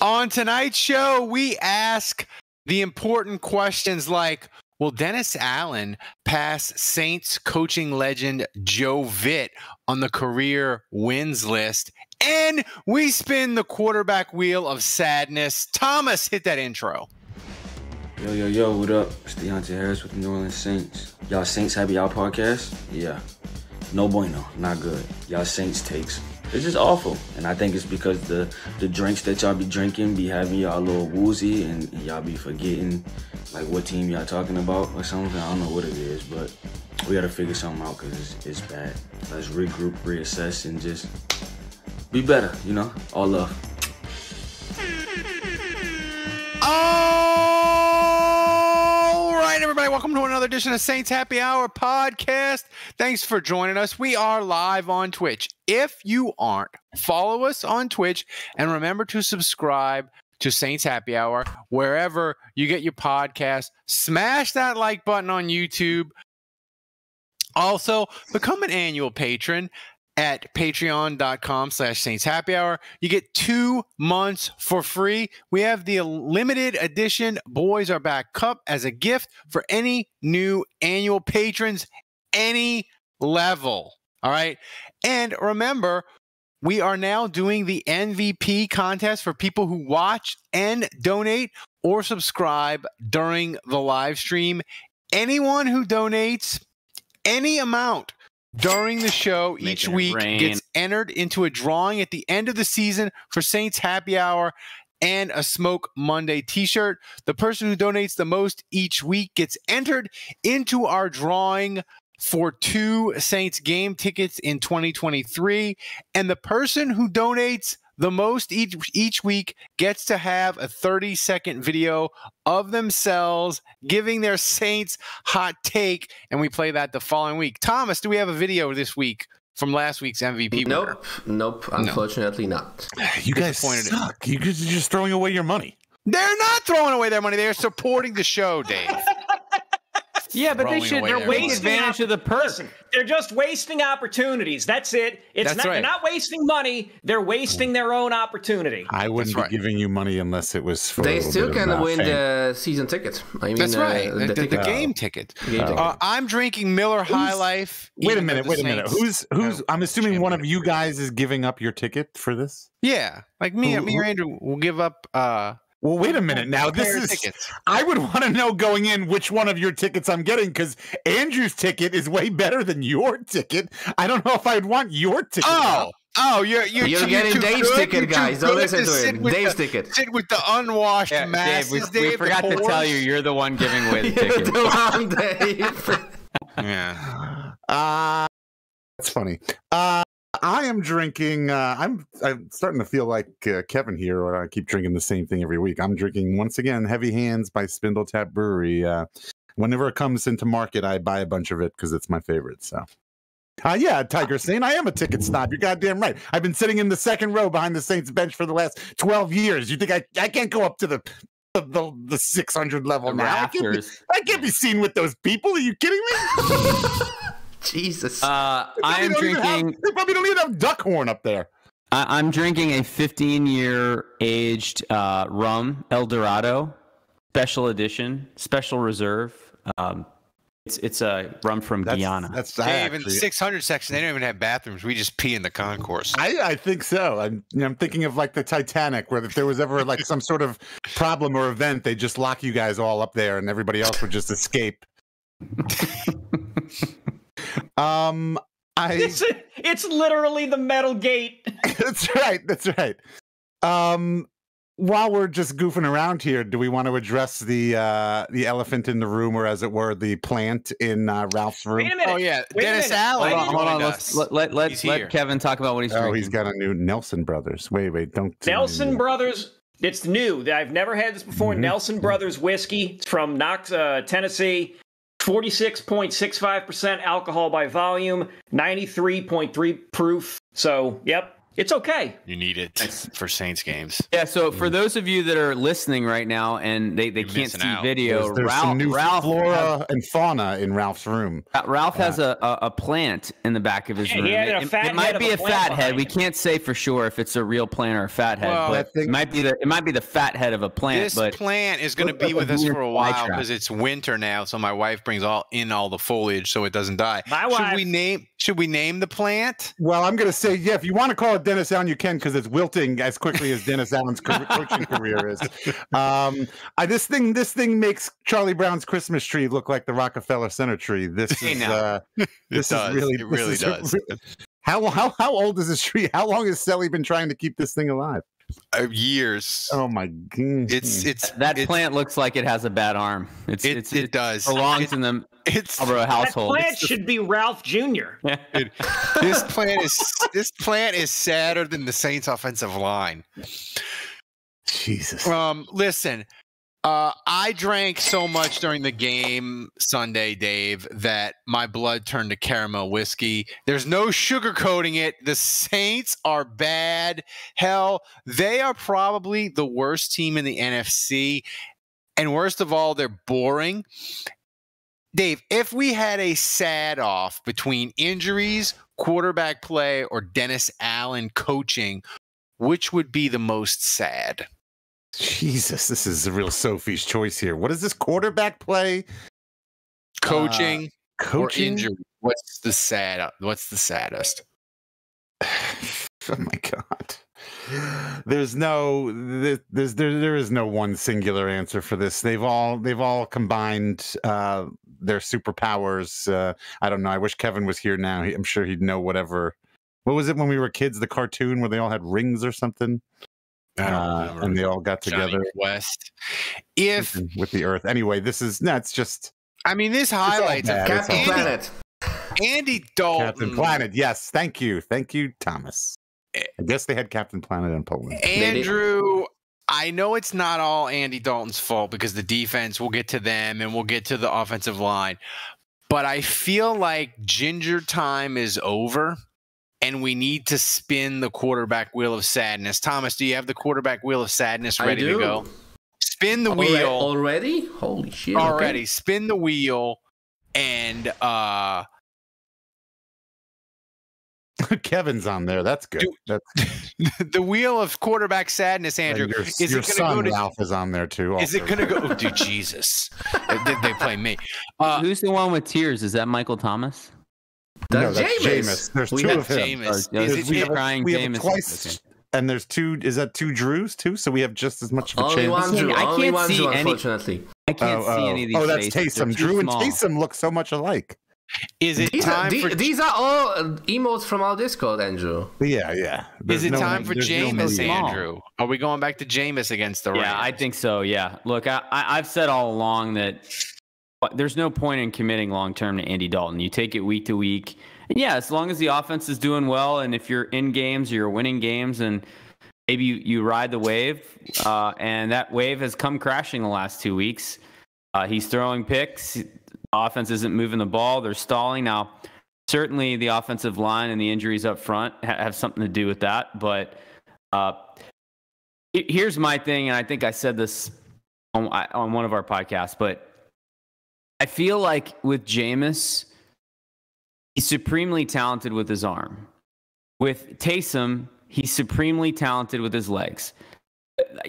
On tonight's show, we ask the important questions like, will Dennis Allen pass Saints coaching legend Joe Vitt on the career wins list? And we spin the quarterback wheel of sadness. Thomas, hit that intro. Yo, what up? It's Deontay Harris with the New Orleans Saints. Y'all Saints Happy Hour podcast? Yeah. No bueno, not good. Y'all Saints takes. It's just awful. And I think it's because the drinks that y'all be drinking be having y'all a little woozy and y'all be forgetting like what team y'all talking about or something. I don't know what it is, but we gotta figure something out because it's bad. Let's regroup, reassess, and just be better, you know? All love. All right, everybody, welcome to another edition of Saints Happy Hour podcast. Thanks for joining us. We are live on Twitch. If you aren't, follow us on Twitch and remember to subscribe to Saints Happy Hour wherever you get your podcast. Smash that like button on YouTube. Also, become an annual patron at patreon.com/Saints Happy Hour. You get 2 months for free. We have the limited edition Boys Are Back Cup as a gift for any new annual patrons, any level. All right. And remember, we are now doing the MVP contest for people who watch and donate or subscribe during the live stream. Anyone who donates any amount during the show each week gets entered into a drawing at the end of the season for Saints Happy Hour and a Smoke Monday t-shirt. The person who donates the most each week gets entered into our drawing for 2 Saints game tickets in 2023. And the person who donates the most each week gets to have a 30-second video of themselves giving their Saints hot take, and we play that the following week. Thomas, do we have a video this week from last week's MVP winner? Nope. Unfortunately not. You guys suck. You're just throwing away your money. They're not throwing away their money. They're supporting the show, Dave. Yeah, but they're wasting advantage of the person. They're just wasting opportunities. That's it. They're not wasting money. They're wasting their own opportunity. I wouldn't be giving you money unless it was for. They still can win the season ticket. I mean, that's right. The game ticket. I'm drinking Miller High Life. Wait a minute. Who's? I'm assuming one of you guys is giving up your ticket for this. Yeah, like me or Andrew will give up. Well, wait a minute now. This is tickets. I would want to know going in which one of your tickets I'm getting because Andrew's ticket is way better than your ticket. I don't know if I'd want your ticket. You're getting Dave's ticket, guys. Don't listen to him. Dave's ticket. Sit with the unwashed masses. Dave, we forgot to tell you, you're the one giving away the ticket. The wrong Dave. Yeah. That's funny. I am drinking. I'm starting to feel like Kevin here, or I keep drinking the same thing every week. I'm drinking once again Heavy Hands by Spindle Tap Brewery. Whenever it comes into market, I buy a bunch of it because it's my favorite. So, yeah, Tiger Saint, I am a ticket snob. You're goddamn right. I've been sitting in the second row behind the Saints bench for the last 12 years. You think I can't go up to the 600 level now? I can't be seen with those people. Are you kidding me? Jesus. I am drinking. They probably don't even have duck horn up there. I'm drinking a 15-year aged rum El Dorado, special edition, special reserve. It's a rum from Guyana. That's Dave, in the 600 section. They don't even have bathrooms. We just pee in the concourse. I think so. I'm thinking of like the Titanic, where if there was ever like some sort of problem or event, they just lock you guys all up there, and everybody else would just escape. It's literally the metal gate. That's right. While we're just goofing around here, do we want to address the elephant in the room, or as it were, the plant in Ralph's room? Wait a minute. Oh yeah, Dennis Allen. Hold on. Let Kevin talk about what he's drinking. Oh, he's got a new Nelson Brothers. Wait, don't. Nelson Brothers. It's new. I've never had this before. Mm-hmm. Nelson Brothers whiskey. It's from Knox, Tennessee. 46.65% alcohol by volume, 93.3 proof. So, yep, It's okay. You need it for Saints games. Yeah, so for those of you that are listening right now and they can't see video, there's some new flora and fauna in Ralph's room. Ralph has a plant in the back of his room. It might be a fat head. We can't say for sure if it's a real plant or a fat head, but it might be the fat head of a plant. This plant is going to be with us for a while because it's winter now, so my wife brings all the foliage so it doesn't die. Should we name the plant? Well, I'm going to say, yeah, if you want to call it Dennis Allen, you can, because it's wilting as quickly as Dennis Allen's coaching career is. This thing makes Charlie Brown's Christmas tree look like the Rockefeller Center tree. This really does. How old is this tree? How long has Selly been trying to keep this thing alive? Years. Oh my god! That plant looks like it has a bad arm. It does. Belongs in the Marlboro household. That plant should be Ralph Jr. This plant is sadder than the Saints' offensive line. Jesus. Listen. I drank so much during the game Sunday, Dave, that my blood turned to caramel whiskey. There's no sugarcoating it. The Saints are bad. Hell, they are probably the worst team in the NFC. And worst of all, they're boring. Dave, if we had a sad off between injuries, quarterback play, or Dennis Allen coaching, which would be the most sad? Jesus, this is a real Sophie's choice here. What is this quarterback play? Coaching or injury? What's the saddest? Oh my god. There is no one singular answer for this. They've all combined their superpowers. I don't know. I wish Kevin was here now. I'm sure he'd know whatever. What was it when we were kids? The cartoon where they all had rings or something? I don't remember. And they all got together. West. With the Earth. Anyway, it's just. I mean, this highlights Captain Planet. Andy Dalton. Captain Planet. Yes, thank you, Thomas. I guess they had Captain Planet in Poland. Andrew, I know it's not all Andy Dalton's fault because the defense. We'll get to them, and we'll get to the offensive line. But I feel like Ginger time is over. And we need to spin the quarterback wheel of sadness. Thomas, do you have the quarterback wheel of sadness ready to go? Spin the wheel. Already? Holy shit. Already. Okay. Spin the wheel and Kevin's on there. That's good. The wheel of quarterback sadness, Andrew. Your son Ralph is on there too. Is it going to go? Oh, dude, Jesus. They play me. Who's the one with tears? Is that Michael Thomas? That's Jameis. There's two of him. We have twice, okay. And there's two. Is that two Drews too? So we have just as much of a Only chance. One Drew. I can't see unfortunately. I can't see any of these. Oh, that's Taysom. Drew and Taysom look so much alike. Is it time for these are all emotes from our Discord, Andrew? Yeah. Is it time for Jameis, Andrew? Are we going back to Jameis against the Rams? Yeah, I think so. Yeah. Look, I've said all along that there's no point in committing long term to Andy Dalton. You take it week to week. And yeah, as long as the offense is doing well, and if you're in games, you're winning games, and maybe you ride the wave, and that wave has come crashing the last 2 weeks. He's throwing picks. The offense isn't moving the ball. They're stalling. Now, certainly the offensive line and the injuries up front have something to do with that. But here's my thing, and I think I said this on one of our podcasts, but I feel like with Jameis, he's supremely talented with his arm. With Taysom, he's supremely talented with his legs.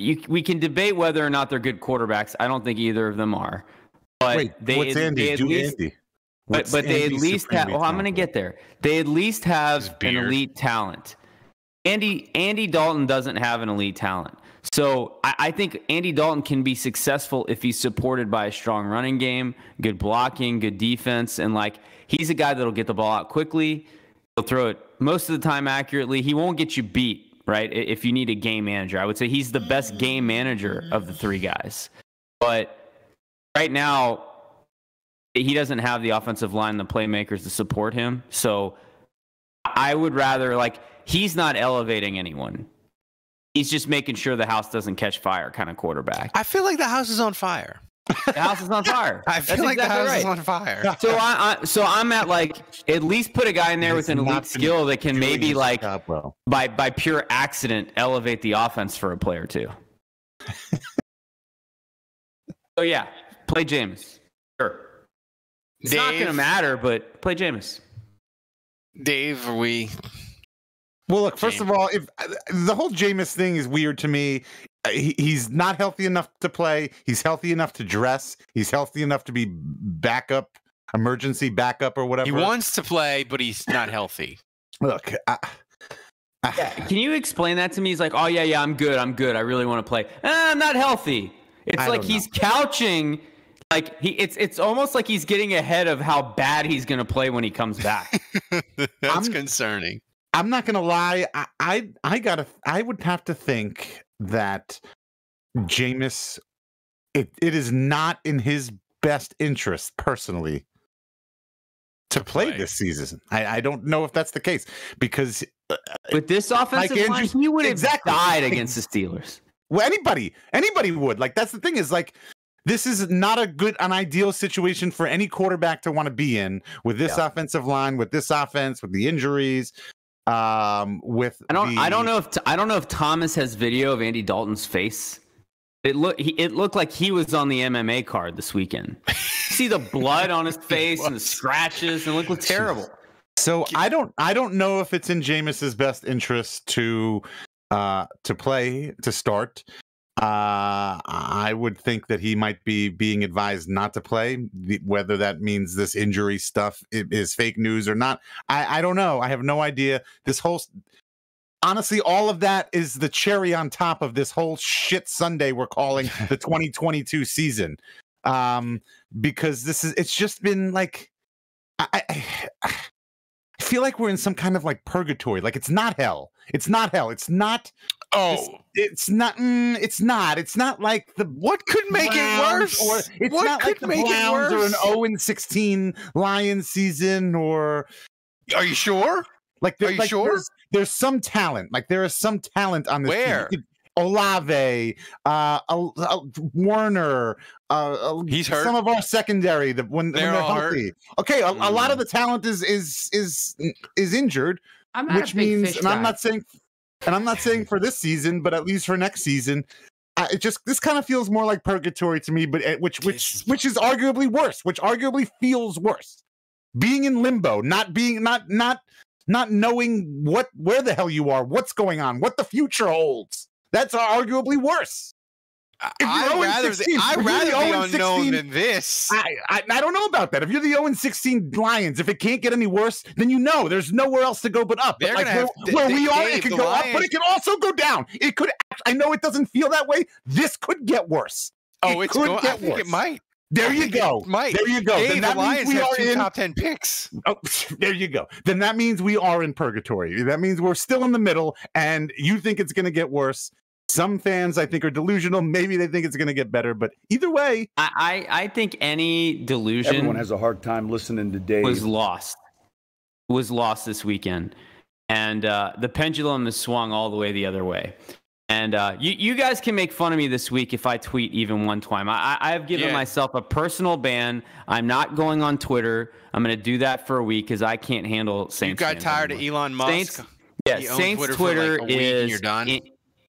We can debate whether or not they're good quarterbacks. I don't think either of them are. But what's Andy? Andy. But they at least have. Well, I'm going to get there. They at least have an elite talent. Andy Dalton doesn't have an elite talent. So I think Andy Dalton can be successful if he's supported by a strong running game, good blocking, good defense, and he's a guy that'll get the ball out quickly. He'll throw it most of the time accurately. He won't get you beat, right? If you need a game manager, I would say he's the best game manager of the three guys. But right now, he doesn't have the offensive line, the playmakers to support him. So I would rather he's not elevating anyone. He's just making sure the house doesn't catch fire kind of quarterback. I feel like the house is on fire. The house is on fire. I feel like exactly the house is on fire. So I'm at like at least put a guy in there with an elite skill that can maybe like by pure accident elevate the offense for a play or two. So yeah, play Jameis. Sure. It's not going to matter, but play Jameis. Dave, are we? Well, look. First of all, if the whole Jameis thing is weird to me. He's not healthy enough to play. He's healthy enough to dress. He's healthy enough to be backup, emergency backup, or whatever. He wants to play, but he's not healthy. Look, can you explain that to me? He's like, oh yeah, I'm good. I really want to play. I'm not healthy. It's like he's couching. Like it's almost like he's getting ahead of how bad he's going to play when he comes back. That's concerning. I'm not going to lie. I would have to think that Jameis, it is not in his best interest personally to play this season. I don't know if that's the case because with this offensive line, he would have died against the Steelers. Well, anybody would. Like that's the thing is like this is not an ideal situation for any quarterback to want to be in with this offensive line, with this offense, with the injuries. I don't know if Thomas has video of Andy Dalton's face. It looked like he was on the MMA card this weekend. See the blood on his face and the scratches, and it looked terrible. So I don't know if it's in Jameis's best interest to play to start. I would think that he might be being advised not to play. Whether that means this injury stuff is fake news or not, I don't know. I have no idea. Honestly, all of that is the cherry on top of this whole shit Sunday we're calling the 2022 season. Because it's just been like, I feel like we're in some kind of like purgatory. Like it's not hell. It's not hell. It's not. Oh, it's not. It's not like the what could make it worse. Or it's what not like the Browns or an 0-16 Lions season. Or are you sure? Like, are you sure? There's some talent. Like there is some talent on this. Where? Team. Olave, Warner, he's hurt. Some of our secondary when they're healthy. Hurt. Okay, a lot of the talent is injured, which means, and I'm not saying for this season, but at least for next season, this kind of feels more like purgatory to me. But which is arguably worse. Which arguably feels worse. Being in limbo, not knowing where the hell you are, what's going on, what the future holds. That's arguably worse. I'd rather be unknown than this. I don't know about that. If you're the 0-16 Lions, if it can't get any worse, then there's nowhere else to go but up. But like where we are, it could go up, but it can also go down. It could. I know it doesn't feel that way. This could get worse. I think it might. There you go. There you go. Then that means we are in top 10 picks. Oh, there you go. Then that means we are in purgatory. That means we're still in the middle, and you think it's going to get worse. Some fans, I think, are delusional. Maybe they think it's going to get better, but either way, I think any delusion. Everyone has a hard time listening to Dave. Was lost this weekend, and the pendulum has swung all the way the other way. And you guys can make fun of me this week if I tweet even one time. I have given myself a personal ban. I'm not going on Twitter. I'm going to do that for a week because I can't handle Saints. You got tired of Elon Musk? Saints Twitter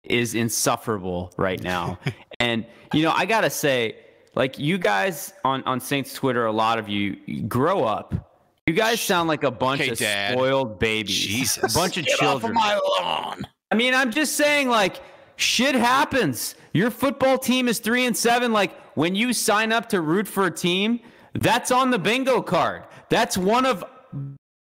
is insufferable right now. And, I got to say, like, you guys on Saints Twitter, a lot of you grow up. You guys sound like a bunch of spoiled babies. Jesus. A bunch of children. Off of my lawn. I mean, I'm just saying, like, shit happens. Your football team is 3-7. Like, when you sign up to root for a team, that's on the bingo card. That's one of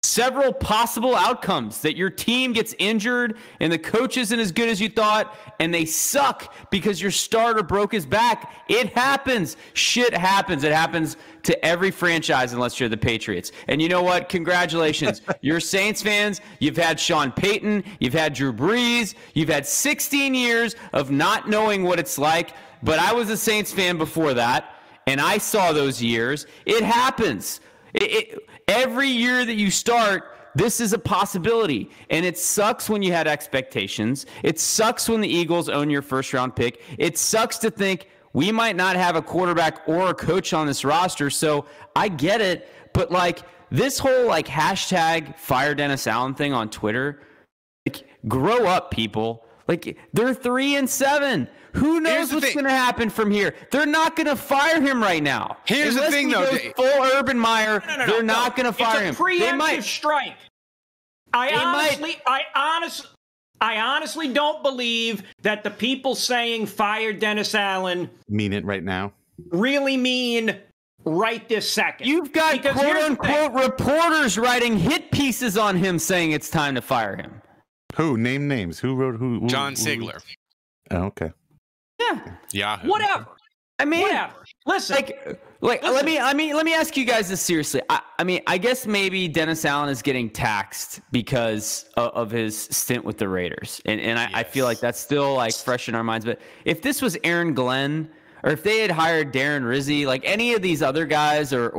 several possible outcomes, that your team gets injured and the coach isn't as good as you thought and they suck because your starter broke his back. It happens. Shit happens. It happens to every franchise unless you're the Patriots. And you know what? Congratulations. You're Saints fans. You've had Sean Payton. You've had Drew Brees. You've had 16 years of not knowing what it's like. But I was a Saints fan before that, and I saw those years. It happens. Every year that you start, this is a possibility. And it sucks when you had expectations. It sucks when the Eagles own your first-round pick. It sucks to think, we might not have a quarterback or a coach on this roster. So I get it. But like this whole like hashtag fire Dennis Allen thing on Twitter, like grow up, people. Like they're 3-7. Who knows what's going to happen from here? They're not going to fire him right now. Here's the thing, though. Full Urban Meyer, they're not going to fire him. It's a preemptive strike. I honestly don't believe that the people saying fire Dennis Allen mean it right now. Really mean right this second. You've got quote-unquote reporters writing hit pieces on him saying it's time to fire him. Who? Name names. Who wrote who? John Sigler. Oh, okay. Yeah. Yahoo. Whatever. I mean, whatever. Listen. Let me ask you guys this seriously. I guess maybe Dennis Allen is getting taxed because of his stint with the Raiders, and I feel like that's still like fresh in our minds. But if this was Aaron Glenn, or if they had hired Darren Rizzi, like any of these other guys, or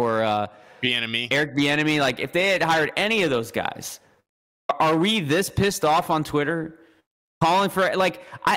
Bieniemy, Eric Bieniemy, like if they had hired any of those guys, are we this pissed off on Twitter? Calling for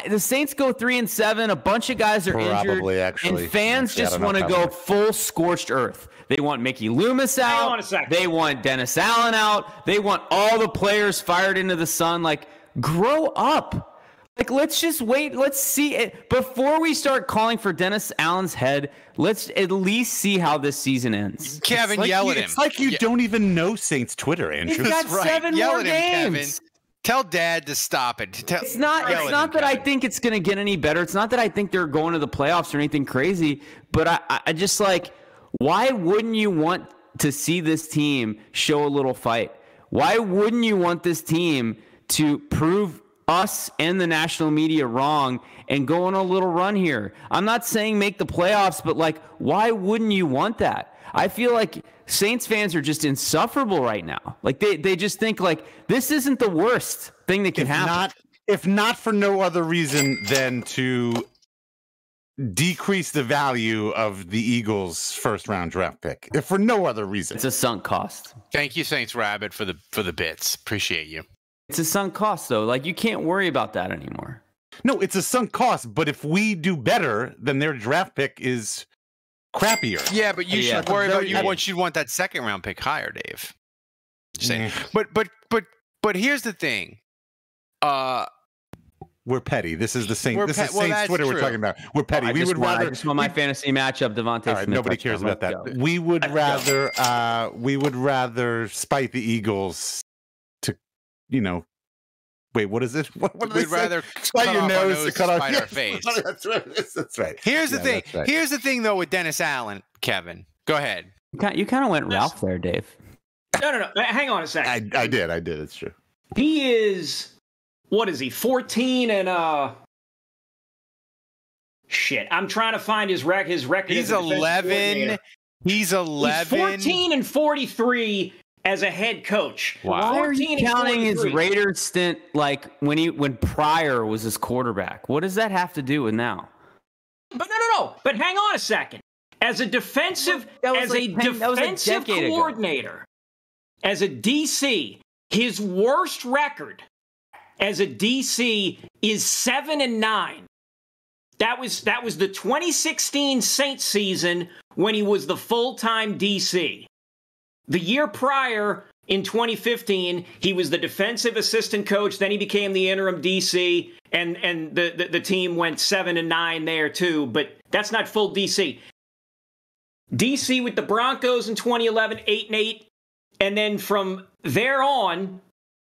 the Saints go 3-7. A bunch of guys are injured, actually. And fans just want to go full scorched earth. They want Mickey Loomis out. They want Dennis Allen out. They want all the players fired into the sun. Like, grow up. Like, let's just wait. Let's see it before we start calling for Dennis Allen's head. Let's at least see how this season ends. Kevin, yell at him. It's like you don't even know Saints Twitter, Andrew. He's got 7 more games. Tell Dad to stop it. It's not that I think it's going to get any better. It's not that I think they're going to the playoffs or anything crazy. But I just like, why wouldn't you want to see this team show a little fight? Why wouldn't you want this team to prove us and the national media wrong and go on a little run here? I'm not saying make the playoffs, but like, why wouldn't you want that? I feel like Saints fans are just insufferable right now. Like they just think like this isn't the worst thing that can happen. If not for no other reason than to decrease the value of the Eagles' first-round draft pick. If for no other reason. It's a sunk cost. Thank you, Saints Rabbit, for the bits. Appreciate you. It's a sunk cost, though. Like, you can't worry about that anymore. No, it's a sunk cost, but if we do better, then their draft pick is crappier. Yeah, but you should worry about you'd want that second round pick higher, Dave. But here's the thing. We're petty. This is the Saints. This is Saints Twitter we're talking about. We're petty. I just want my fantasy matchup, Devontae Smith. Nobody cares about that. We would rather spite the Eagles to, wait, what is it? We'd rather spite your nose to cut off our face. That's right. That's right. Here's the thing. Right. Here's the thing, though, with Dennis Allen, Kevin. Go ahead. You kind of went Ralph there, Dave. No. Hang on a second. I did. It's true. He is. What is he? 14 and shit. I'm trying to find his record. He's 11. He's 11. He's 14 and 43 as a head coach. Wow. Why are you counting his Raiders stint like when Pryor was his quarterback? What does that have to do with now? But no. But hang on a second. As a defensive coordinator, as a DC, his worst record as a DC is 7-9. That was the 2016 Saints season when he was the full-time DC. The year prior, in 2015, he was the defensive assistant coach. Then he became the interim DC, and the team went 7-9 there too. But that's not full DC. DC with the Broncos in 2011, 8-8, and then from there on,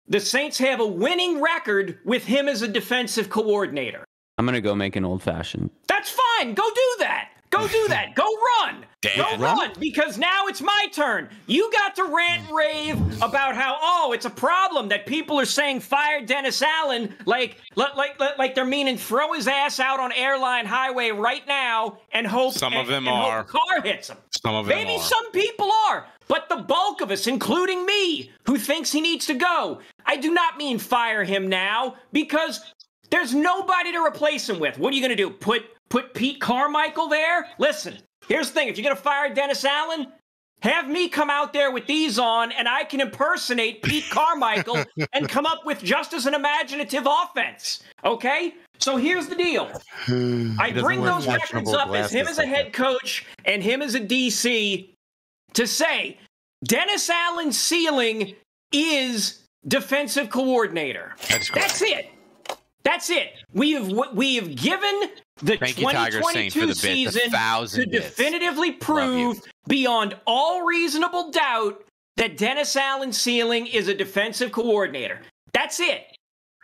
the Saints have a winning record with him as a defensive coordinator. I'm going to go make an old-fashioned. That's fine. Go do that. Go do that. Go run. Run, because now it's my turn. You got to rant and rave about how, it's a problem that people are saying fire Dennis Allen like they're meaning throw his ass out on Airline Highway right now and hope some of them are. Hope a car hits him. Some of them Maybe some people are. But the bulk of us, including me, who thinks he needs to go, I do not mean fire him now because there's nobody to replace him with. What are you going to do? Put Pete Carmichael there? Listen, here's the thing. If you're going to fire Dennis Allen, Have me come out there with these on, and I can impersonate Pete Carmichael and come up with just as an imaginative offense. Okay? So here's the deal. I bring those records up as him as a head coach and him as a DC to say Dennis Allen's ceiling is defensive coordinator. That's it. That's it. We have given the 2022 season to definitively prove beyond all reasonable doubt that Dennis Allen's ceiling is a defensive coordinator. That's it.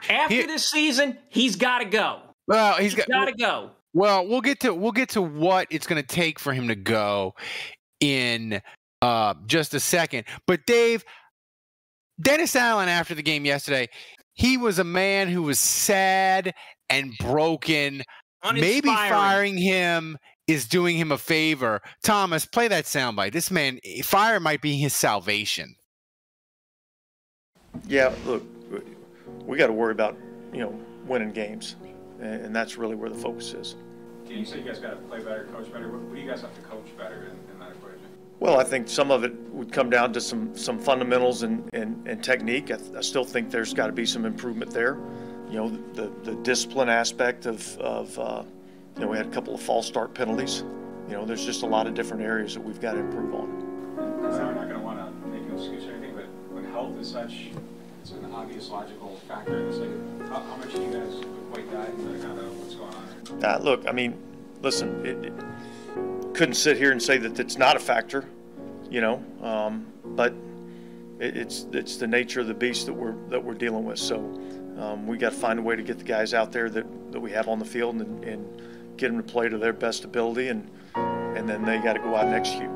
After this season, he's got to go. Well, he's got to go. Well, we'll get to what it's going to take for him to go in just a second. But Dave, Dennis Allen after the game yesterday, he was a man who was sad and broken. Maybe firing him is doing him a favor. Thomas, play that soundbite. This man, fire might be his salvation. Yeah, look, we got to worry about, winning games, and that's really where the focus is. You say you guys got to play better, coach better. What do you guys have to coach better in that equation? Well, I think some of it would come down to some fundamentals and technique. I still think there's got to be some improvement there. The discipline aspect of we had a couple of false start penalties. There's just a lot of different areas that we've got to improve on. I'm not going to want to make an excuse or anything, but when health is such, it's an obvious logical factor in this league. How much do you guys equate that into kind of what's going on here? Look, I mean, listen, it couldn't sit here and say that it's not a factor, but it's the nature of the beast that we're dealing with. So we got to find a way to get the guys out there that we have on the field and get them to play to their best ability, and then they got to go out and execute.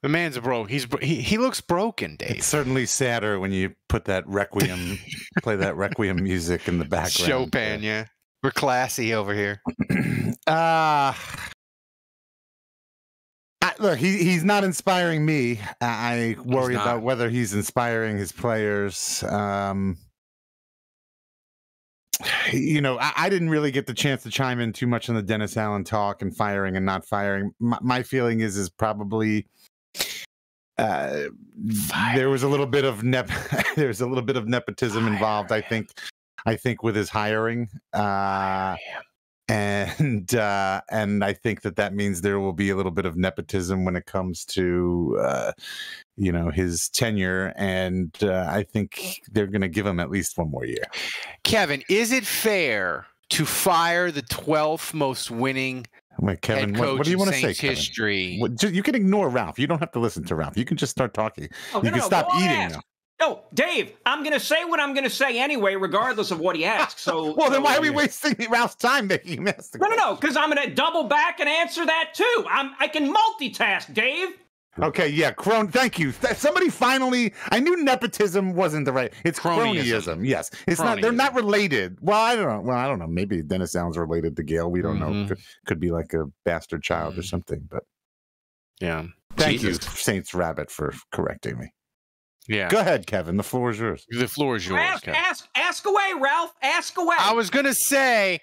The man's broke. He looks broken, Dave. It's certainly sadder when you put that requiem, play that requiem music in the background. Chopin, yeah. We're classy over here. Look, he's not inspiring me. I worry about whether he's inspiring his players. I didn't really get the chance to chime in too much on the Dennis Allen talk and firing and not firing. My feeling is probably there was a little bit of nepotism involved. I think with his hiring. And I think that means there will be a little bit of nepotism when it comes to his tenure, and I think they're going to give him at least one more year. Kevin, is it fair to fire the 12th most winning Kevin, head coach what do you want to say, history? You can ignore Ralph. You don't have to listen to Ralph. You can just start talking. You can stop eating now. No, Dave, I'm going to say what I'm going to say anyway, regardless of what he asks. So, then why are we wasting Ralph's time making him ask the question? No, because I'm going to double back and answer that too. I can multitask, Dave. Okay, yeah, thank you. Somebody finally, I knew nepotism wasn't the right. It's cronyism. Yes, it's not. They're not related. Well, I don't know. Maybe Dennis Allen's related to Gail. We don't know. Could be like a bastard child or something. But yeah, thank you, Saints Rabbit, for correcting me. Yeah. Go ahead, Kevin. The floor is yours. The floor is yours. Ask away, Ralph. Ask away. I was going to say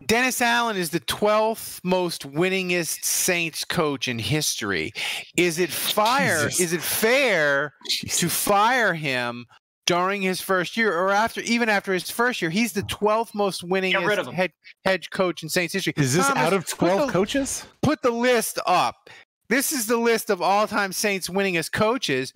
Dennis Allen is the 12th most winningest Saints coach in history. Is it fair to fire him during his first year or even after his first year? He's the 12th most winningest head coach in Saints history. Is this out of 12 coaches? Put the list up. This is the list of all-time Saints winningest coaches.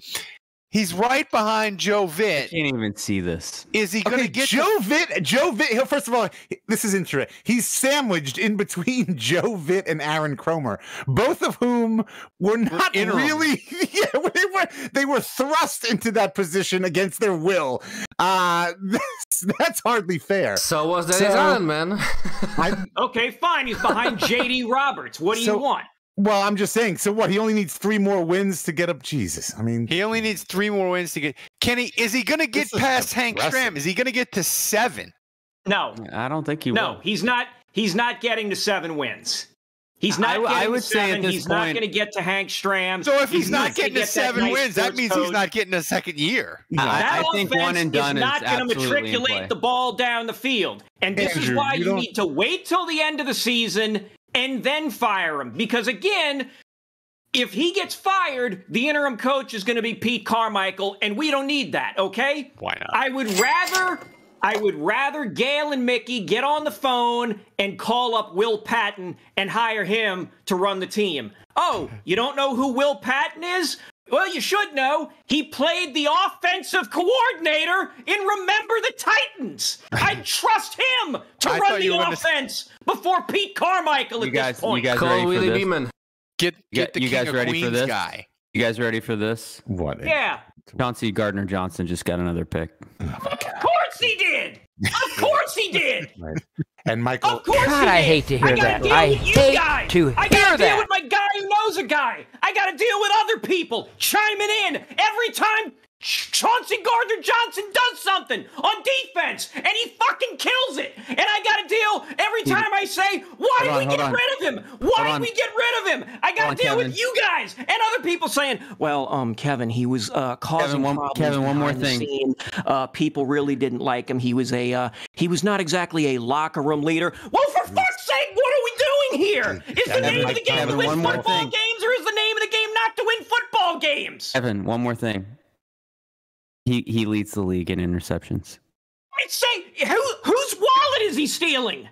He's right behind Joe Vitt. I can't even see this. Is he going to get Joe Vitt? First of all, this is interesting. He's sandwiched in between Joe Vitt and Aaron Cromer, both of whom were not really. Yeah, they were thrust into that position against their will. That's hardly fair. So was Dennis Allen, man. Okay, fine. He's behind J.D. Roberts. What do you want? Well, I'm just saying. So what? He only needs 3 more wins to get up. Jesus, I mean, he only needs 3 more wins to get. Is he going to get past Hank Stram? Is he going to get to 7? No, I don't think he will. No, he's not. He's not getting to 7 wins. He's not. I would say at this he's point, not going to get to Hank Stram. So if he's not getting to 7 wins, that means he's not getting a second year. I think one and done is not going to absolutely matriculate the ball down the field, and this is why you need to wait till the end of the season and then fire him. Because again, if he gets fired, the interim coach is going to be Pete Carmichael, and we don't need that, okay? Why not? I would rather Gail and Mickey get on the phone and call up Will Patton and hire him to run the team. Oh, you don't know who Will Patton is? Well, you should know. He played the offensive coordinator in Remember the Titans. I trust him to run the offense before Pete Carmichael at this point. You guys ready for this? Get the you guys ready Queens for this? guy. You guys ready for this? What? Yeah. Chauncey Gardner-Johnson just got another pick. Of course he did. Of course he did. Right. And Michael. Of course God, I hate to hear that. I hate to hear that. I gotta deal with my guy who knows a guy. I gotta deal with other people chiming in every time Chauncey Gardner-Johnson does something on defense, and he fucking kills it. And I gotta deal every time I say, why did we get rid of him? Why did we get rid of him? I gotta deal with you guys and other people saying, well, Kevin, he was causing problems. Kevin, one more thing. People really didn't like him. He was not exactly a locker room leader. Well, for fuck's sake, what are we doing here? Is the name of the game to win football games, or is the name of the game not to win football games? Kevin, one more thing. He leads the league in interceptions. I'd say, whose wallet is he stealing?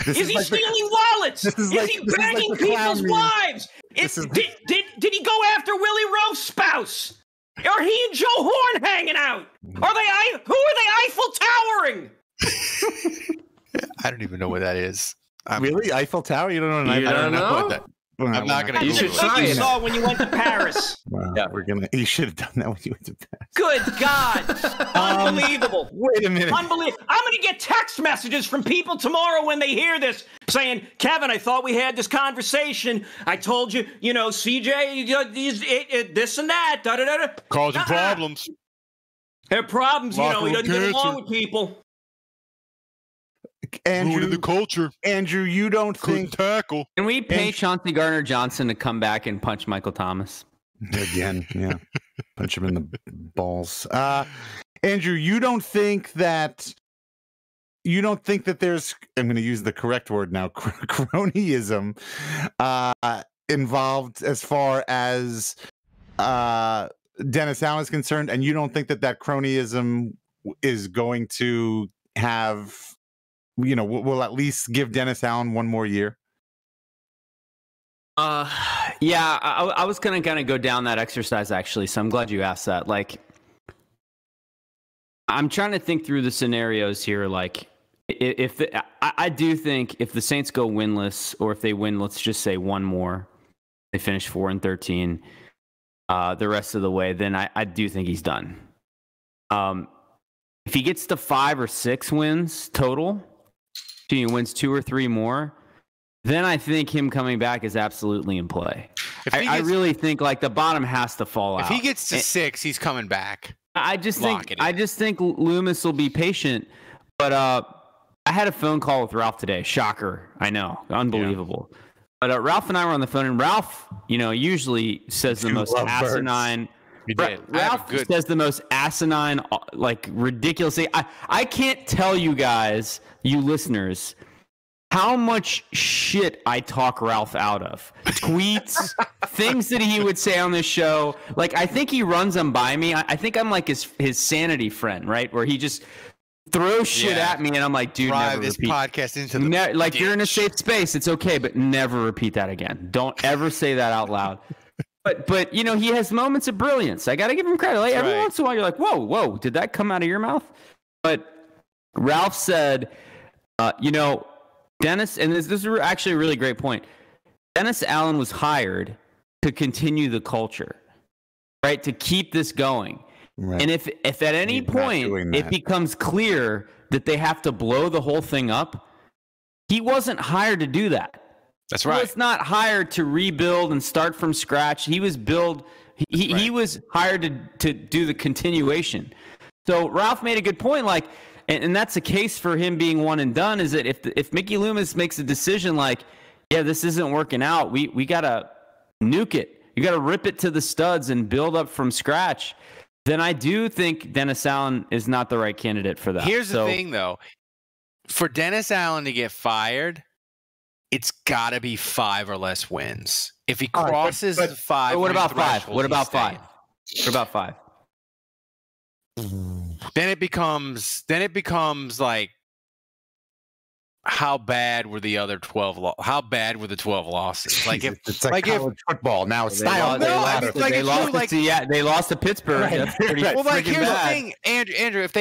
Is he stealing wallets? Is he banging people's wives? Did he go after Willie Rowe's spouse? Are he and Joe Horn hanging out? Who are they Eiffel towering? I don't even know what that is. Really? Eiffel Tower? You don't know? I don't know what that. I'm not going to. You should try it. You saw when you went to Paris. Wow, yeah, You should have done that when you went to Paris. Good God! Unbelievable. Wait a minute. Unbelievable. I'm going to get text messages from people tomorrow when they hear this saying, "Kevin, I thought we had this conversation. I told you, CJ, this and that. Da da da." Causing problems. There are problems. He doesn't get along with people. Andrew, the culture. Andrew, you don't think tackle? Can we pay Chauncey Gardner-Johnson to come back and punch Michael Thomas again? Yeah, punch him in the balls. Andrew, you don't think that there's, I'm going to use the correct word now, cronyism involved as far as Dennis Allen is concerned, and you don't think that cronyism is going to have, will at least give Dennis Allen one more year? Yeah, I was gonna kind of go down that exercise actually, so I'm glad you asked that. Like, I'm trying to think through the scenarios here. Like, I do think if the Saints go winless, or if they win, let's just say one more, they finish 4-13, the rest of the way, then I do think he's done. If he gets to 5 or 6 wins total, he wins 2 or 3 more, then I think him coming back is absolutely in play. I really think like the bottom has to fall out. If he gets to 6, he's coming back. I just think Loomis will be patient. But I had a phone call with Ralph today. Shocker, I know, unbelievable. Yeah. But Ralph and I were on the phone, and Ralph, usually says the most asinine. Ralph says the most asinine, like ridiculous thing. I can't tell you guys, you listeners, how much shit I talk Ralph out of. Tweets, things that he would say on this show. Like, I think he runs them by me. I think I'm like his sanity friend, right? Where he just throws shit at me, and I'm like, dude, drive never this repeat. Podcast into the like, you're in a safe space. It's okay, but never repeat that again. Don't ever say that out loud. But he has moments of brilliance. I got to give him credit. Like, every once in a while, you're like, whoa, did that come out of your mouth? But Ralph said, Dennis, and this is actually a really great point. Dennis Allen was hired to continue the culture, right? To keep this going. Right. And if at any point it becomes clear that they have to blow the whole thing up, he wasn't hired to do that. That's right. He was not hired to rebuild and start from scratch. He was he was hired to do the continuation. So Ralph made a good point, like, and that's the case for him being one and done, is that if Mickey Loomis makes a decision like, yeah, this isn't working out, we gotta nuke it. You gotta rip it to the studs and build up from scratch. Then I do think Dennis Allen is not the right candidate for that. Here's the thing, though. For Dennis Allen to get fired, it's got to be 5 or less wins. If he crosses the 5, what about 5? What about 5? What about 5? Then it becomes like, how bad were the other 12? How bad were the 12 losses? Like if it's like college football now. They lost to Pittsburgh. Right. That's pretty well, like here's bad. the thing, Andrew. If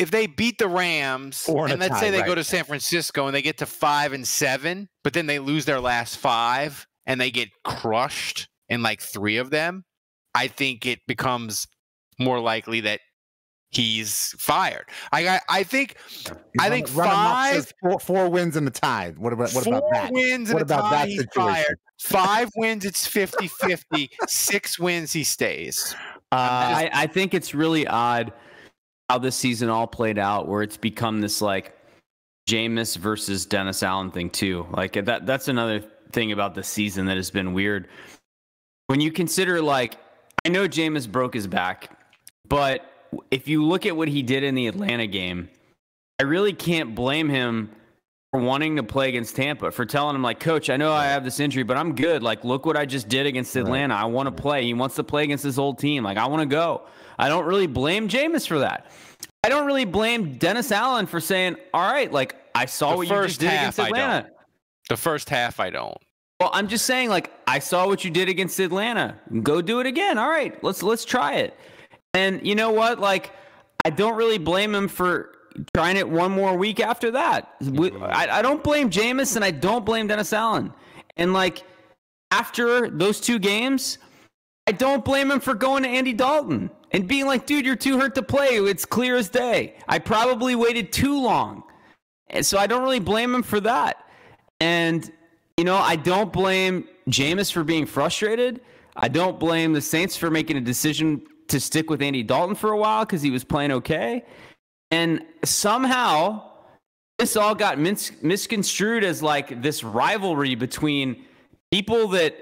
they beat the Rams and let's say they go to San Francisco and they get to 5-7, but then they lose their last 5 and they get crushed in like 3 of them, I think it becomes more likely that he's fired. I think 5 4 wins and a tie. What about that? 4 wins and a tie, he's fired. 5 wins, it's 50-50. 6 wins, he stays. I think it's really odd how this season all played out, where it's become this like Jameis versus Dennis Allen thing too. Like that's another thing about the season that has been weird. When you consider, like, I know Jameis broke his back, but if you look at what he did in the Atlanta game, I really can't blame him for wanting to play against Tampa, for telling him, like, Coach, I know I have this injury, but I'm good. Like, look what I just did against Atlanta. I want to play. He wants to play against his old team. Like, I want to go. I don't really blame Jameis for that. I don't really blame Dennis Allen for saying, all right, like, I saw what you just did against Atlanta. The first half, I don't. Well, I'm just saying, like, I saw what you did against Atlanta. Go do it again. All right, let's try it. And you know what? Like, I don't really blame him for trying it one more week after that. I don't blame Jameis, and I don't blame Dennis Allen. And, like, after those 2 games, I don't blame him for going to Andy Dalton and being like, dude, you're too hurt to play. It's clear as day. I probably waited too long. And so I don't really blame him for that. And, you know, I don't blame Jameis for being frustrated. I don't blame the Saints for making a decision to stick with Andy Dalton for a while because he was playing okay. And somehow this all got misconstrued as like this rivalry between people that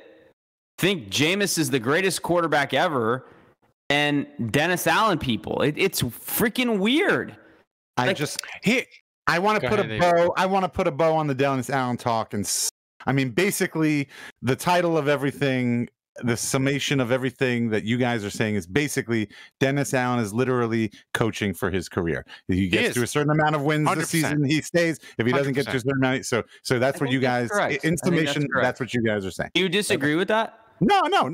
think Jameis is the greatest quarterback ever and Dennis Allen people. It's freaking weird. I want to put a bow. I want to put a bow on the Dennis Allen talk. And I mean, basically the title of everything, the summation of everything that you guys are saying is basically Dennis Allen is literally coaching for his career. If he gets to a certain amount of wins 100%. This season, he stays. If he doesn't 100%. Get to a certain amount, so that's what you guys, in summation, that's what you guys are saying. Do you disagree with that? No, I don't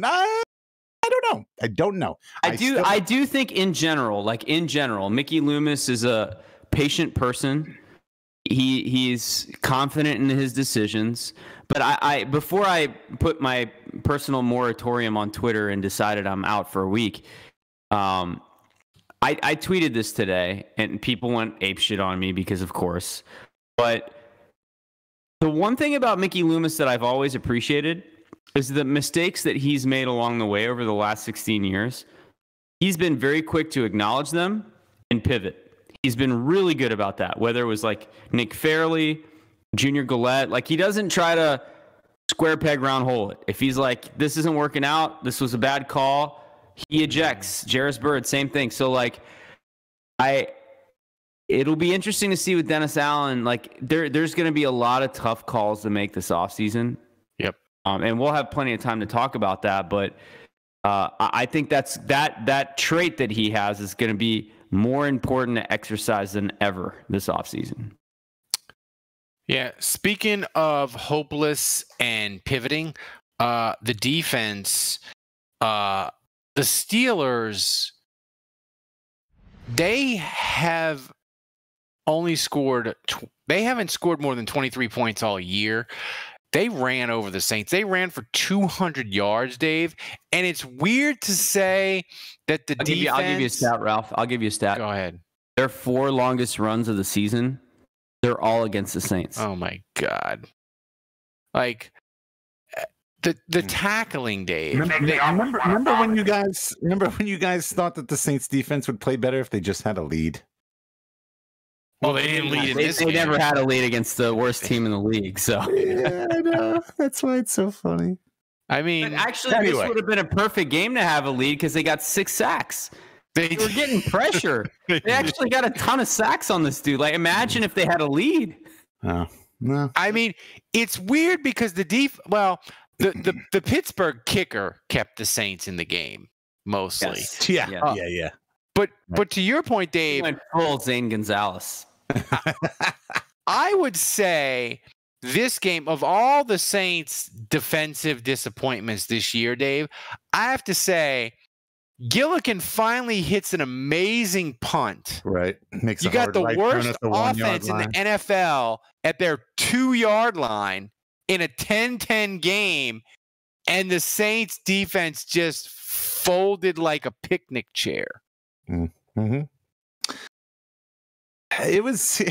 know. I do think in general, Mickey Loomis is a patient person. He's confident in his decisions. But I before I put my personal moratorium on Twitter and decided I'm out for a week, I tweeted this today, and people went apeshit on me because, of course. But the one thing about Mickey Loomis that I've always appreciated is the mistakes that he's made along the way over the last 16 years. He's been very quick to acknowledge them and pivot. He's been really good about that, whether it was like Nick Fairley, Junior Gillette. Like, he doesn't try to square peg round hole it. If he's like, this isn't working out, this was a bad call, he ejects. Jarris Bird, same thing. So, like, it'll be interesting to see with Dennis Allen. Like, there's going to be a lot of tough calls to make this offseason. Yep. And we'll have plenty of time to talk about that. But I think that trait that he has is going to be more important to exercise than ever this offseason. Yeah. Speaking of hopeless and pivoting, the defense, the Steelers, they have only scored, they haven't scored more than 23 points all year. They ran over the Saints. They ran for 200 yards, Dave. And it's weird to say that the defense... I'll give you a stat, Ralph. I'll give you a stat. Go ahead. Their 4 longest runs of the season, they're all against the Saints. Oh, my God. Like, the tackling, Dave. Remember when you guys thought that the Saints defense would play better if they just had a lead? Well, they didn't lead in this game. They never had a lead against the worst team in the league. So yeah, I know. That's why it's so funny. I mean, but actually, this would have been a perfect game to have a lead because they got 6 sacks. They were getting pressure. They actually got a ton of sacks on this dude. Like, imagine if they had a lead. Oh, No. I mean, it's weird because the Pittsburgh kicker kept the Saints in the game mostly. Yes. Yeah. But to your point, Dave, he went full Zane Gonzalez. I would say this game, of all the Saints' defensive disappointments this year, Dave, I have to say Gillikin finally hits an amazing punt. Right. Makes you got the worst offense in the NFL at their 2-yard line in a 10-10 game, and the Saints defense just folded like a picnic chair. Mm-hmm. It was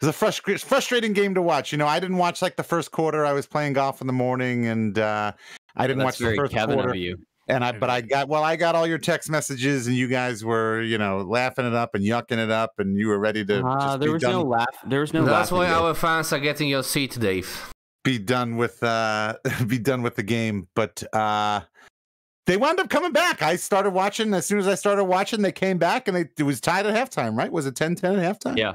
a frustrating game to watch. You know, I didn't watch like the first quarter. I was playing golf in the morning, and I didn't watch the first quarter. Of you. And I got all your text messages, and you guys were, laughing it up and yucking it up, and you were ready to. There was no laugh. There was no. That's why our fans are getting your seat, Dave. Be done with the game, but they wound up coming back. I started watching. As soon as I started watching, they came back, and it was tied at halftime. Right? Was it 10-10 at halftime? Yeah.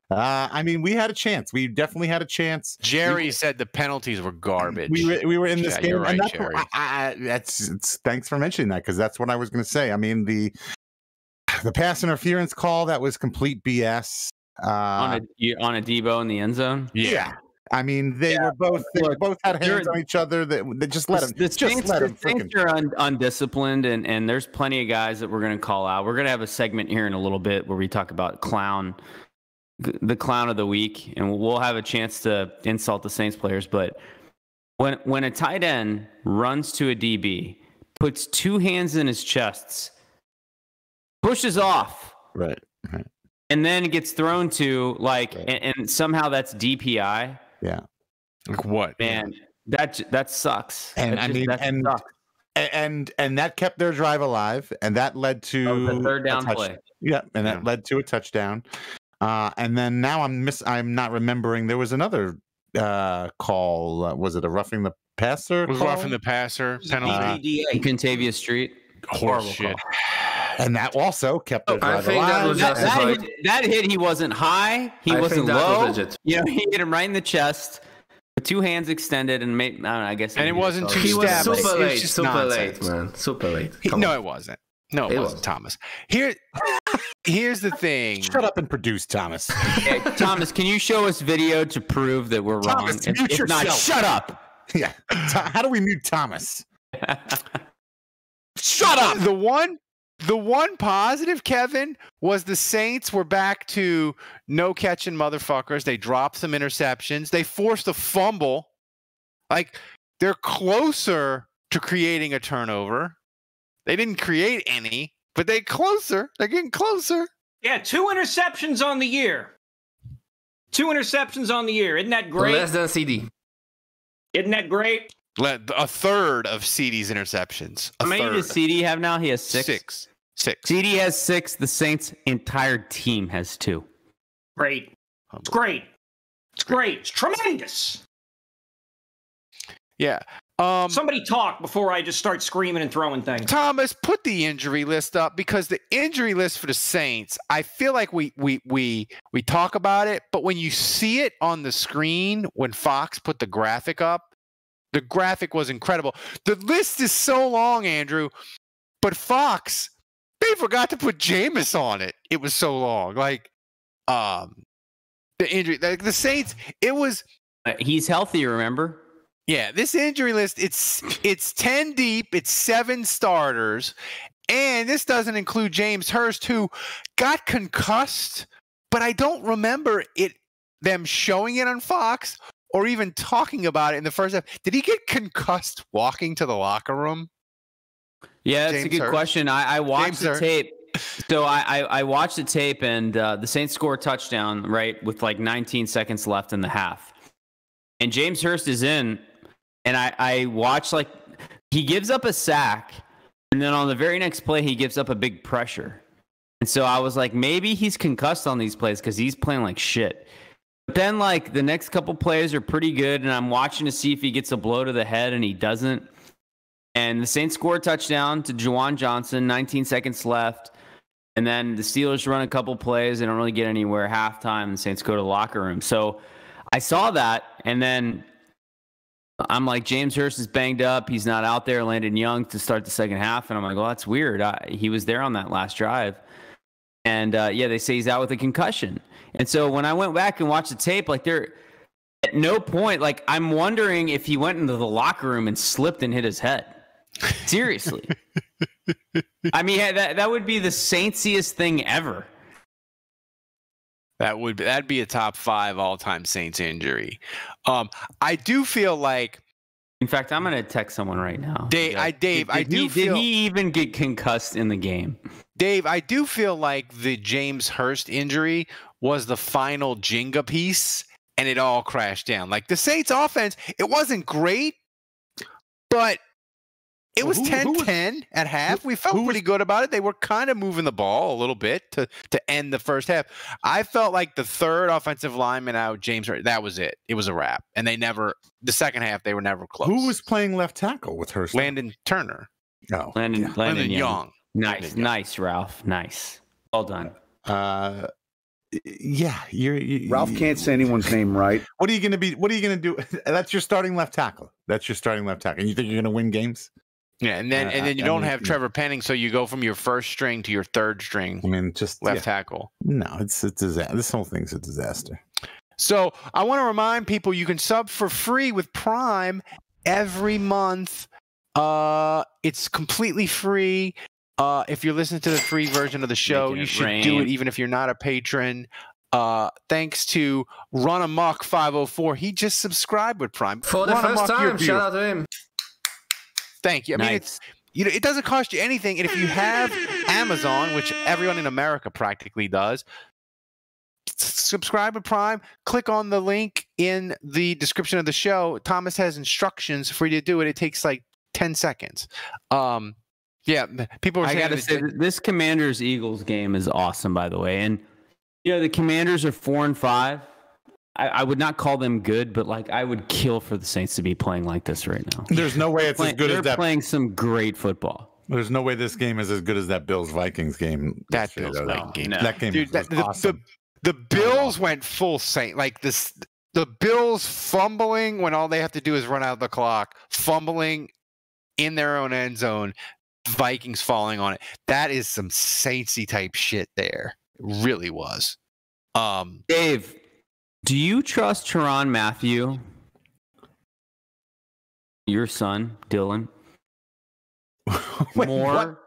I mean, we had a chance. We definitely had a chance. Jerry said the penalties were garbage. We were in this game. You're right, and Jerry. Thanks for mentioning that, because that's what I was going to say. I mean, the pass interference call, that was complete BS. On a Debo in the end zone. Yeah. I mean, they both had hands on each other. They just let them. The Saints are undisciplined, and there's plenty of guys that we're going to call out. We're going to have a segment here in a little bit where we talk about the clown of the week, and we'll have a chance to insult the Saints players. But when a tight end runs to a DB, puts 2 hands in his chests, pushes off, right, and then gets thrown to and somehow that's DPI. Yeah, like what, man? That sucks. And sucks. And that kept their drive alive, and that led to the third down play. Yeah, and that led to a touchdown. And then now I'm not remembering. There was another call. Was it a roughing the passer? It was roughing the passer penalty. Kentavious Street. Horrible shit. And that also kept their drive alive. That hit, he wasn't high. He wasn't low. He hit him right in the chest with 2 hands extended, and I guess. And it wasn't too. He was super late. Super late, man. Super late. No, it wasn't. No, it wasn't, Thomas. Here's the thing. Shut up and produce, Thomas. Okay, Thomas, can you show us video to prove that we're wrong? If not, shut up. Yeah. How do we mute Thomas? Shut up. The one positive, Kevin, was the Saints were back to no catching motherfuckers. They dropped some interceptions. They forced a fumble. Like, they're closer to creating a turnover. They didn't create any, but they're getting closer. Yeah, 2 interceptions on the year. 2 interceptions on the year. Isn't that great? Less than CD. Isn't that great? A third of CD's interceptions. How many does CD have now? He has 6. 6. CD has 6. The Saints' entire team has 2. Great. It's great. It's great. It's tremendous. Yeah. Somebody talk before I just start screaming and throwing things. Thomas, put the injury list up, because the injury list for the Saints, I feel like we talk about it, but when you see it on the screen, when Fox put the graphic up, the graphic was incredible. The list is so long, Andrew, but Fox, they forgot to put Jameis on it. It was so long. Like, the injury, like the Saints, it was. He's healthy, remember? Yeah, this injury list, it's 10 deep, it's 7 starters, and this doesn't include James Hurst, who got concussed, but I don't remember them showing it on Fox or even talking about it in the first half. Did he get concussed walking to the locker room? Yeah, that's a good question. I watched the tape. So I watched the tape, and the Saints score a touchdown, right, with like 19 seconds left in the half. And James Hurst is in. And I watched, like, he gives up a sack, and then on the very next play, he gives up a big pressure. And so I was like, maybe he's concussed on these plays because he's playing like shit. But then, like, the next couple plays are pretty good, and I'm watching to see if he gets a blow to the head, and he doesn't. And the Saints score a touchdown to Juwan Johnson, 19 seconds left. And then the Steelers run a couple plays. They don't really get anywhere. Halftime, the Saints go to the locker room. So I saw that, and then I'm like, James Hurst is banged up. He's not out there. Landon Young to start the second half, and I'm like, well, that's weird. He was there on that last drive, and they say he's out with a concussion. And so when I went back and watched the tape, like at no point, like I'm wondering if he went into the locker room and slipped and hit his head. Seriously. I mean, that would be the Saintsiest thing ever. That'd be a top 5 all-time Saints injury. I do feel like, in fact, I'm gonna text someone right now. Did he even get concussed in the game? Dave, I do feel like the James Hurst injury was the final Jenga piece, and it all crashed down. Like the Saints offense, it wasn't great, but it was 10-10 at half. We felt pretty good about it. They were kind of moving the ball a little bit to end the first half. I felt like the third offensive lineman out, James Hurst, that was it. It was a wrap. And the second half, they were never close. Who was playing left tackle with Hurst? Landon Turner. Oh, Landon Young. Nice, Ralph. Nice. Well done. Yeah, Ralph can't say anyone's name right. What are you going to do? That's your starting left tackle. And you think you're going to win games? Yeah, and then you don't have Trevor Penning, so you go from your first string to your third string. I mean, just left tackle. No, it's a disaster. This whole thing's a disaster. So I want to remind people you can sub for free with Prime every month. It's completely free. If you're listening to the free version of the show, you should do it even if you're not a patron. Thanks to Run Amok 504. He just subscribed with Prime. For the first time, shout out to him. Thank you. I mean, it doesn't cost you anything. And if you have Amazon, which everyone in America practically does, subscribe to Prime. Click on the link in the description of the show. Thomas has instructions for you to do it. It takes like 10 seconds. People are saying, I gotta say, this Commanders-Eagles game is awesome, by the way. And the Commanders are 4-5. I would not call them good, but like I would kill for the Saints to be playing like this right now. There's no way it's as good as that. They're playing some great football. There's no way this game is as good as that Bills-Vikings game. That Bills-Vikings game. No. That game was awesome. The Bills went full Saint. Like this, the Bills fumbling when all they have to do is run out the clock, fumbling in their own end zone, Vikings falling on it. That is some Saintsy type shit there. It really was. Dave, do you trust Tyrann Mathieu, your son, Dylan, Wait, more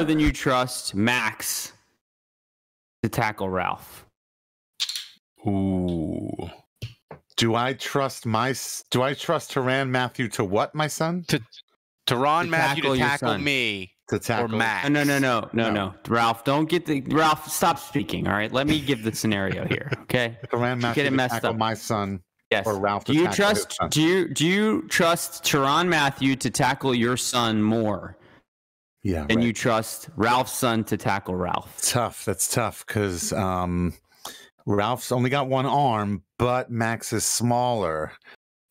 than you trust Max to tackle Ralph? Ooh. Do I trust Tyrann Mathieu to what, my son? Tyrann Mathieu to tackle me. To tackle or Max. No. Ralph, Ralph, stop speaking. All right, let me give the scenario here. Okay, Tyrann Mathieu to tackle my son. Yes. Or Ralph to do you tackle trust? his son. Do you trust Tyrann Mathieu to tackle your son more? Yeah. Than you trust Ralph's son to tackle Ralph? Tough. That's tough because Ralph's only got one arm, but Max is smaller.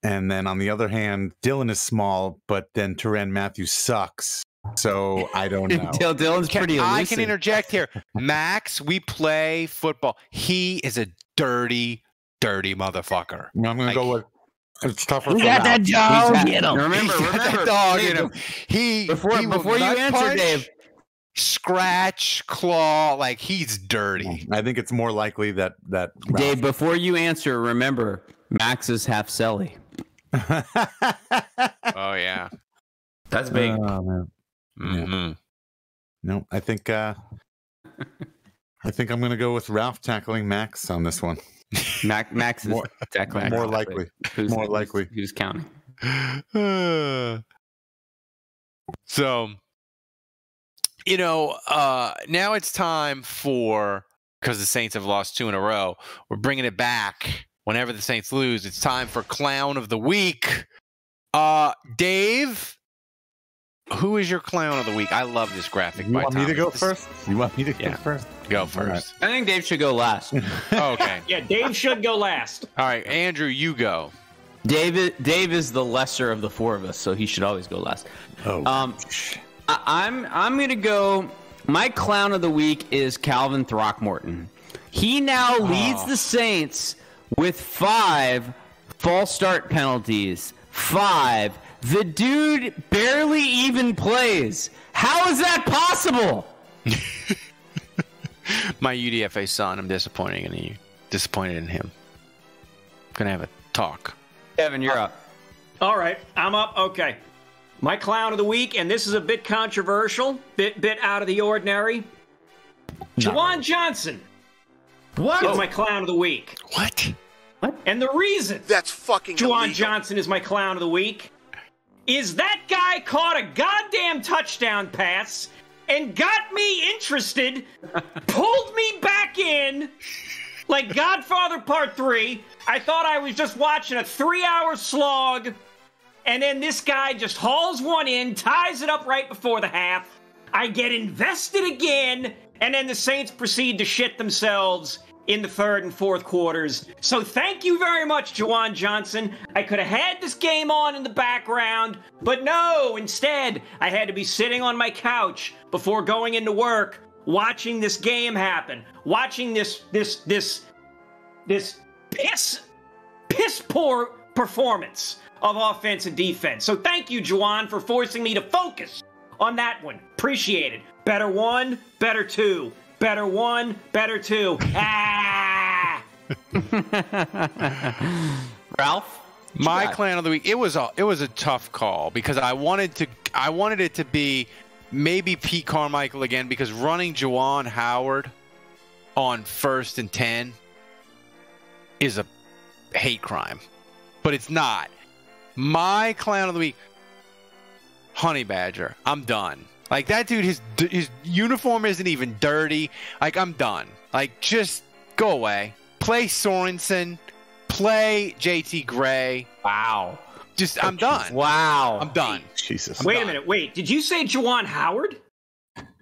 And then on the other hand, Dylan is small, but then Tyrann Mathieu sucks. So I don't know. Dylan's pretty elusive. I can interject here. Max, we play football. He is a dirty motherfucker. I'm going to go with it's tougher. We got that dog. Get him. Remember, that dog in him. Before you answer, Dave. Scratch, claw, like he's dirty. I think it's more likely that Dave, before you answer, remember Max is half Selly. Oh yeah, that's big. Man. Mm-hmm. Yeah. No, I think I'm going to go with Ralph tackling Max on this one. Max is tackling. More likely. More likely. Who's counting? So, now it's time because the Saints have lost 2 in a row. We're bringing it back. Whenever the Saints lose, it's time for Clown of the Week. Dave, who is your Clown of the Week? I love this graphic. You want me to go first? Go first? Go first. Right. I think Dave should go last. Okay. Yeah, Dave should go last. All right, Andrew, you go. Dave is the lesser of the 4 of us, so he should always go last. Oh. I'm gonna go. My Clown of the Week is Calvin Throckmorton. He now leads the Saints with 5 false start penalties. 5. The dude barely even plays. How is that possible? My UDFA son, I'm disappointed in him. Gonna have a talk. Kevin, you're up. All right, I'm up. Okay. My clown of the week, and this is a bit controversial, bit out of the ordinary. Juwan Johnson. What? Is my clown of the week. What? And the reason that's fucking Juwan illegal. Johnson is my clown of the week is that guy caught a goddamn touchdown pass and got me interested, pulled me back in, like Godfather Part 3. I thought I was just watching a 3-hour slog, and then this guy just hauls one in, ties it up right before the half. I get invested again, and then the Saints proceed to shit themselves in the third and fourth quarters. So thank you very much, Juwan Johnson. I could have had this game on in the background, but no, instead, I had to be sitting on my couch before going into work, watching this game happen, watching this piss poor performance of offense and defense. So thank you, Juwan, for forcing me to focus on that one. Appreciate it. Better 1, better 2. Better 1, better 2. Ah! Ralph? My clan of the week. It was a tough call because I wanted it to be maybe Pete Carmichael again, because running Juwan Howard on 1st and 10 is a hate crime. But it's not. My clown of the week, Honey Badger. I'm done. Like, that dude, his uniform isn't even dirty. Like, I'm done. Like, just go away. Play Sorensen. Play JT Gray. Wow. Just, I'm done. Wow. I'm done. Jesus. Wait a minute. Wait, did you say Juwan Howard?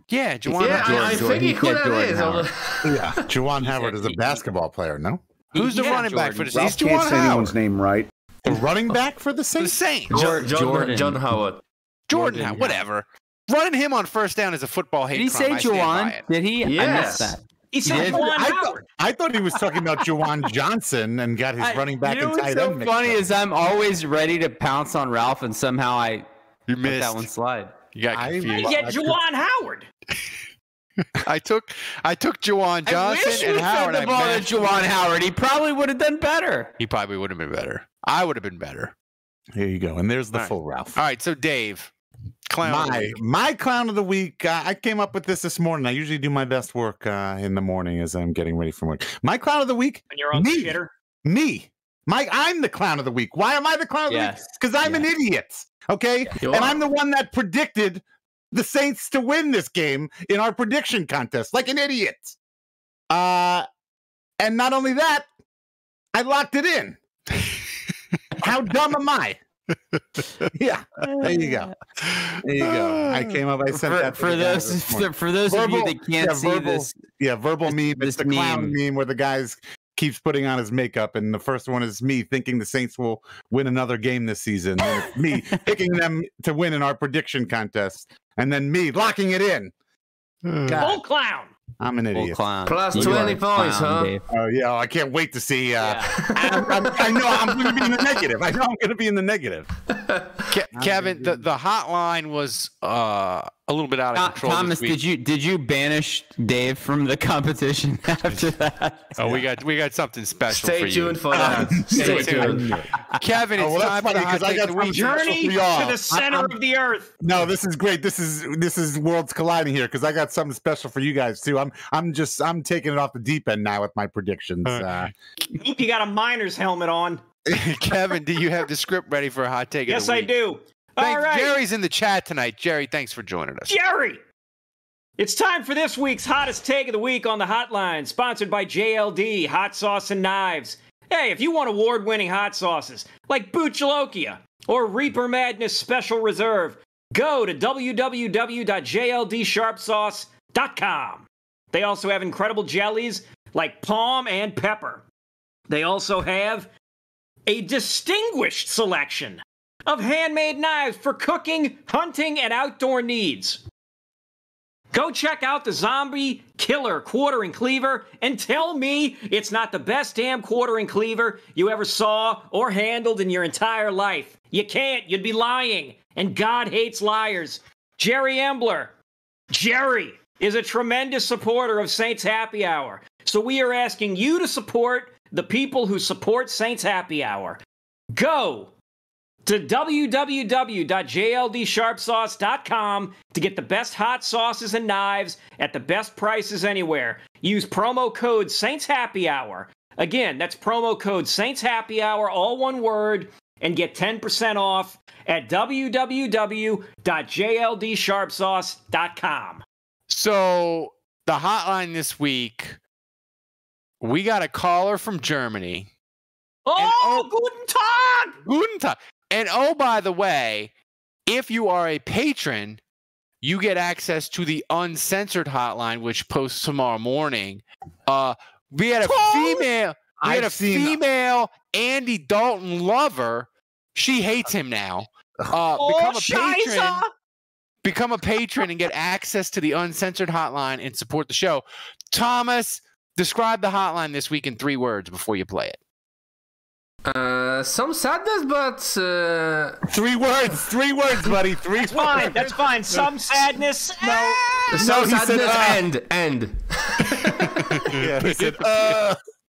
Yeah, Juwan Howard. I figured who that is. Yeah, Juwan Howard is a basketball player, no? Who's the running back for the Ralph Saints? can't Juwan say Howard. anyone's name right. The running back for the The Saints? Saints. John Howard. Jordan Howard, whatever. Running him on 1st down is a football hate Did he crime. say I stand by Juwan? it. Did he? Yes. I missed that. He said Juwan Howard. I thought he was talking about Juwan Johnson and got his running back and tight end. What's so funny is I'm always ready to pounce on Ralph, and somehow I You let missed that one slide. You got confused. I get Juwan Howard. I took Juwan I wish Johnson you and Howard. fed the ball to Juwan Howard. He probably would have done better. He probably would have been better. I would have been better. Here you go. And there's the full Ralph. All right, so Dave, clown. My clown of the week. I came up with this morning. I usually do my best work in the morning as I'm getting ready for work. My clown of the week. And you're on me. shitter. Me. I'm the clown of the week. Why am I the clown of the week? Because I'm an idiot. Okay? And I'm the one that predicted the Saints to win this game in our prediction contest, like an idiot. And not only that, I locked it in. How dumb am I? Yeah, there you go. There you go. I came up. I sent that for those of you that can't see this. Yeah, verbal meme. It's the clown meme where the guys keeps putting on his makeup, and the first one is me thinking the Saints will win another game this season. And it's me picking them to win in our prediction contest, and then me locking it in. Full clown. I'm an idiot. Plus 20 points, huh? Oh, yeah. I can't wait to see. I know I'm going to be in the negative. I know I'm going to be in the negative. Kevin, the hotline was a little bit out of control. Thomas, this week. did you banish Dave from the competition after that? Oh, we got something special for you. Stay tuned for that. Stay tuned. Kevin, it's time for the hot take of the week. Journey to the center of the earth. No, this is great. This is worlds colliding here because I got something special for you guys too. I'm taking it off the deep end now with my predictions. Hope you got a miner's helmet on. Kevin, do you have the script ready for a hot take? Yes, of the week? I do. Thanks. All right. Jerry's in the chat tonight. Jerry, thanks for joining us. Jerry! It's time for this week's hottest take of the week on the hotline, sponsored by JLD, Hot Sauce and Knives. Hey, if you want award-winning hot sauces like Buchalokia or Reaper Madness Special Reserve, go to www.jldsharpsauce.com. They also have incredible jellies like palm and pepper. They also have a distinguished selection of handmade knives for cooking, hunting, and outdoor needs. Go check out the Zombie Killer Quartering Cleaver and tell me it's not the best damn quartering cleaver you ever saw or handled in your entire life. You can't. You'd be lying. And God hates liars. Jerry Embler. Jerry is a tremendous supporter of Saints Happy Hour. So we are asking you to support the people who support Saints Happy Hour. Go to www.jldsharpsauce.com to get the best hot sauces and knives at the best prices anywhere. Use promo code Saints Happy Hour. Again, that's promo code Saints Happy Hour, all one word, and get 10% off at www.jldsharpsauce.com. So the hotline this week, we got a caller from Germany. Guten Tag! Guten Tag. And oh, by the way, if you are a patron, you get access to the uncensored hotline, which posts tomorrow morning. We had a female Andy Dalton lover. She hates him now. Become a patron and get access to the uncensored hotline and support the show. Thomas, describe the hotline this week in 3 words before you play it. Some sadness, but 3 words, buddy. That's fine. Some sadness. No. Some sadness. End. Yeah, he said,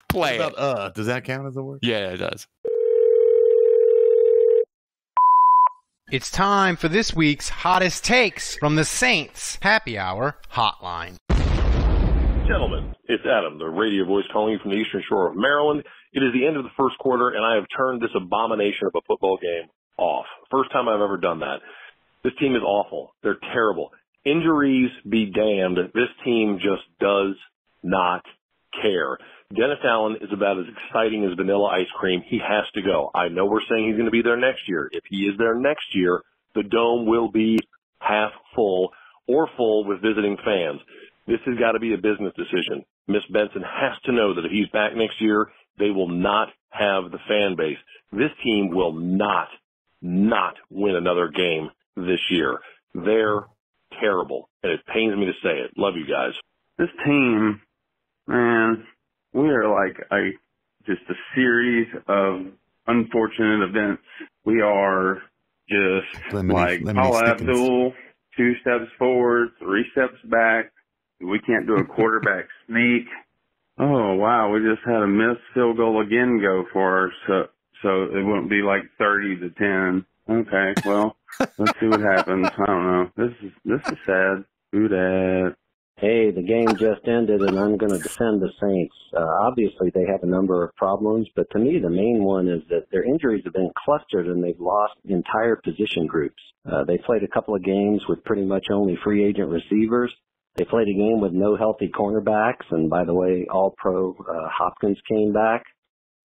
play it. Does that count as a word? Yeah, it does. It's time for this week's hottest takes from the Saints Happy Hour Hotline. Gentlemen, it's Adam, the radio voice calling you from the Eastern Shore of Maryland. It is the end of the first quarter, and I have turned this abomination of a football game off. First time I've ever done that. This team is awful. They're terrible. Injuries be damned. This team just does not care. Dennis Allen is about as exciting as vanilla ice cream. He has to go. I know we're saying he's going to be there next year. If he is there next year, the dome will be half full or full with visiting fans. This has got to be a business decision. Miss Benson has to know that if he's back next year, they will not have the fan base. This team will not win another game this year. They're terrible, and it pains me to say it. Love you guys. This team, man, we are like just a series of unfortunate events. We are just Paula Abdul, 2 steps forward, 3 steps back. We can't do a quarterback sneak. Oh, wow, we just had a missed field goal again go for us, so it wouldn't be like 30-10. Okay, well, let's see what happens. I don't know. This is sad. Who dat? Hey, the game just ended, and I'm going to defend the Saints. Obviously, they have a number of problems, but to me, the main one is that their injuries have been clustered, and they've lost entire position groups. They played a couple of games with pretty much only free agent receivers. They played a game with no healthy cornerbacks, and by the way, All-Pro Hopkins came back.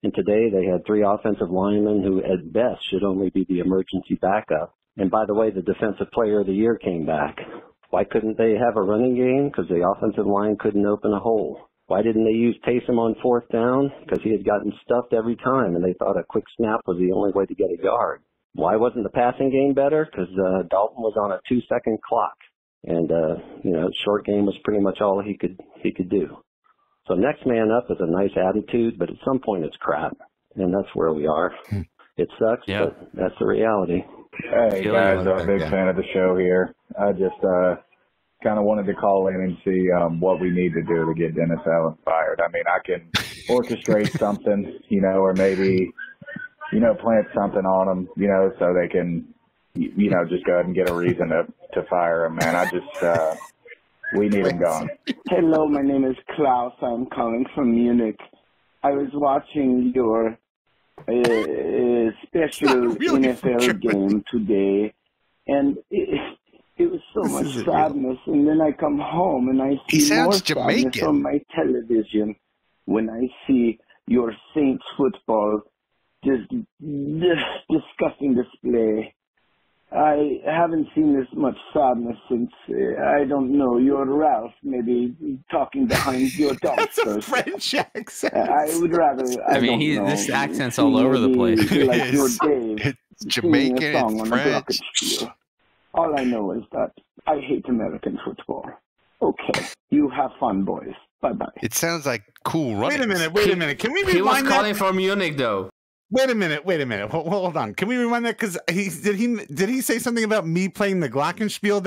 And today they had 3 offensive linemen who, at best, should only be the emergency backup. And by the way, the Defensive Player of the Year came back. Why couldn't they have a running game? Because the offensive line couldn't open a hole. Why didn't they use Taysom on 4th down? Because he had gotten stuffed every time, and they thought a quick snap was the only way to get a yard. Why wasn't the passing game better? Because Dalton was on a 2-second clock. And, short game was pretty much all he could do. So next man up is a nice attitude, but at some point it's crap. And that's where we are. It sucks, but that's the reality. Hey, guys, I'm a big fan of the show here. I just kind of wanted to call in and see what we need to do to get Dennis Allen fired. I mean, I can orchestrate something, or maybe, plant something on them, so they can, just go ahead and get a reason to fire him, man. We need him gone. Hello, my name is Klaus. I'm calling from Munich. I was watching your special NFL game today, and it was so much sadness. And then I come home and I see more sadness on my television when I see your Saints football, just disgusting display. I haven't seen this much sadness since, I don't know, your Ralph maybe talking behind your dog. That's a French accent. I would rather, this accent's all over the place. Like your Dave, it's Jamaican, song it's on French. All I know is that I hate American football. Okay. You have fun, boys. Bye-bye. It sounds like Cool Runnings. Wait a minute. Can we rewind He was calling that? from Munich, though. Wait a minute. Hold on. Can we rewind that? Because did he say something about me playing the Glockenspiel?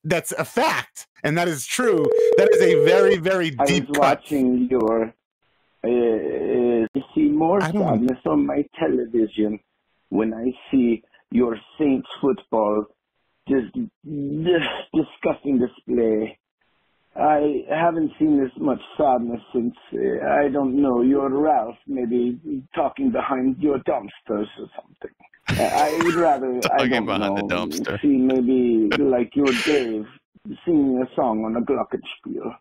That's a fact, and that is true. That is a very, very deep cut. watching your see more sadness on my television when I see your Saints football just disgusting display. I haven't seen this much sadness since, I don't know, your Ralph maybe talking behind your dumpsters or something. I would rather, I don't know, see maybe like your Dave singing a song on a Glockenspiel.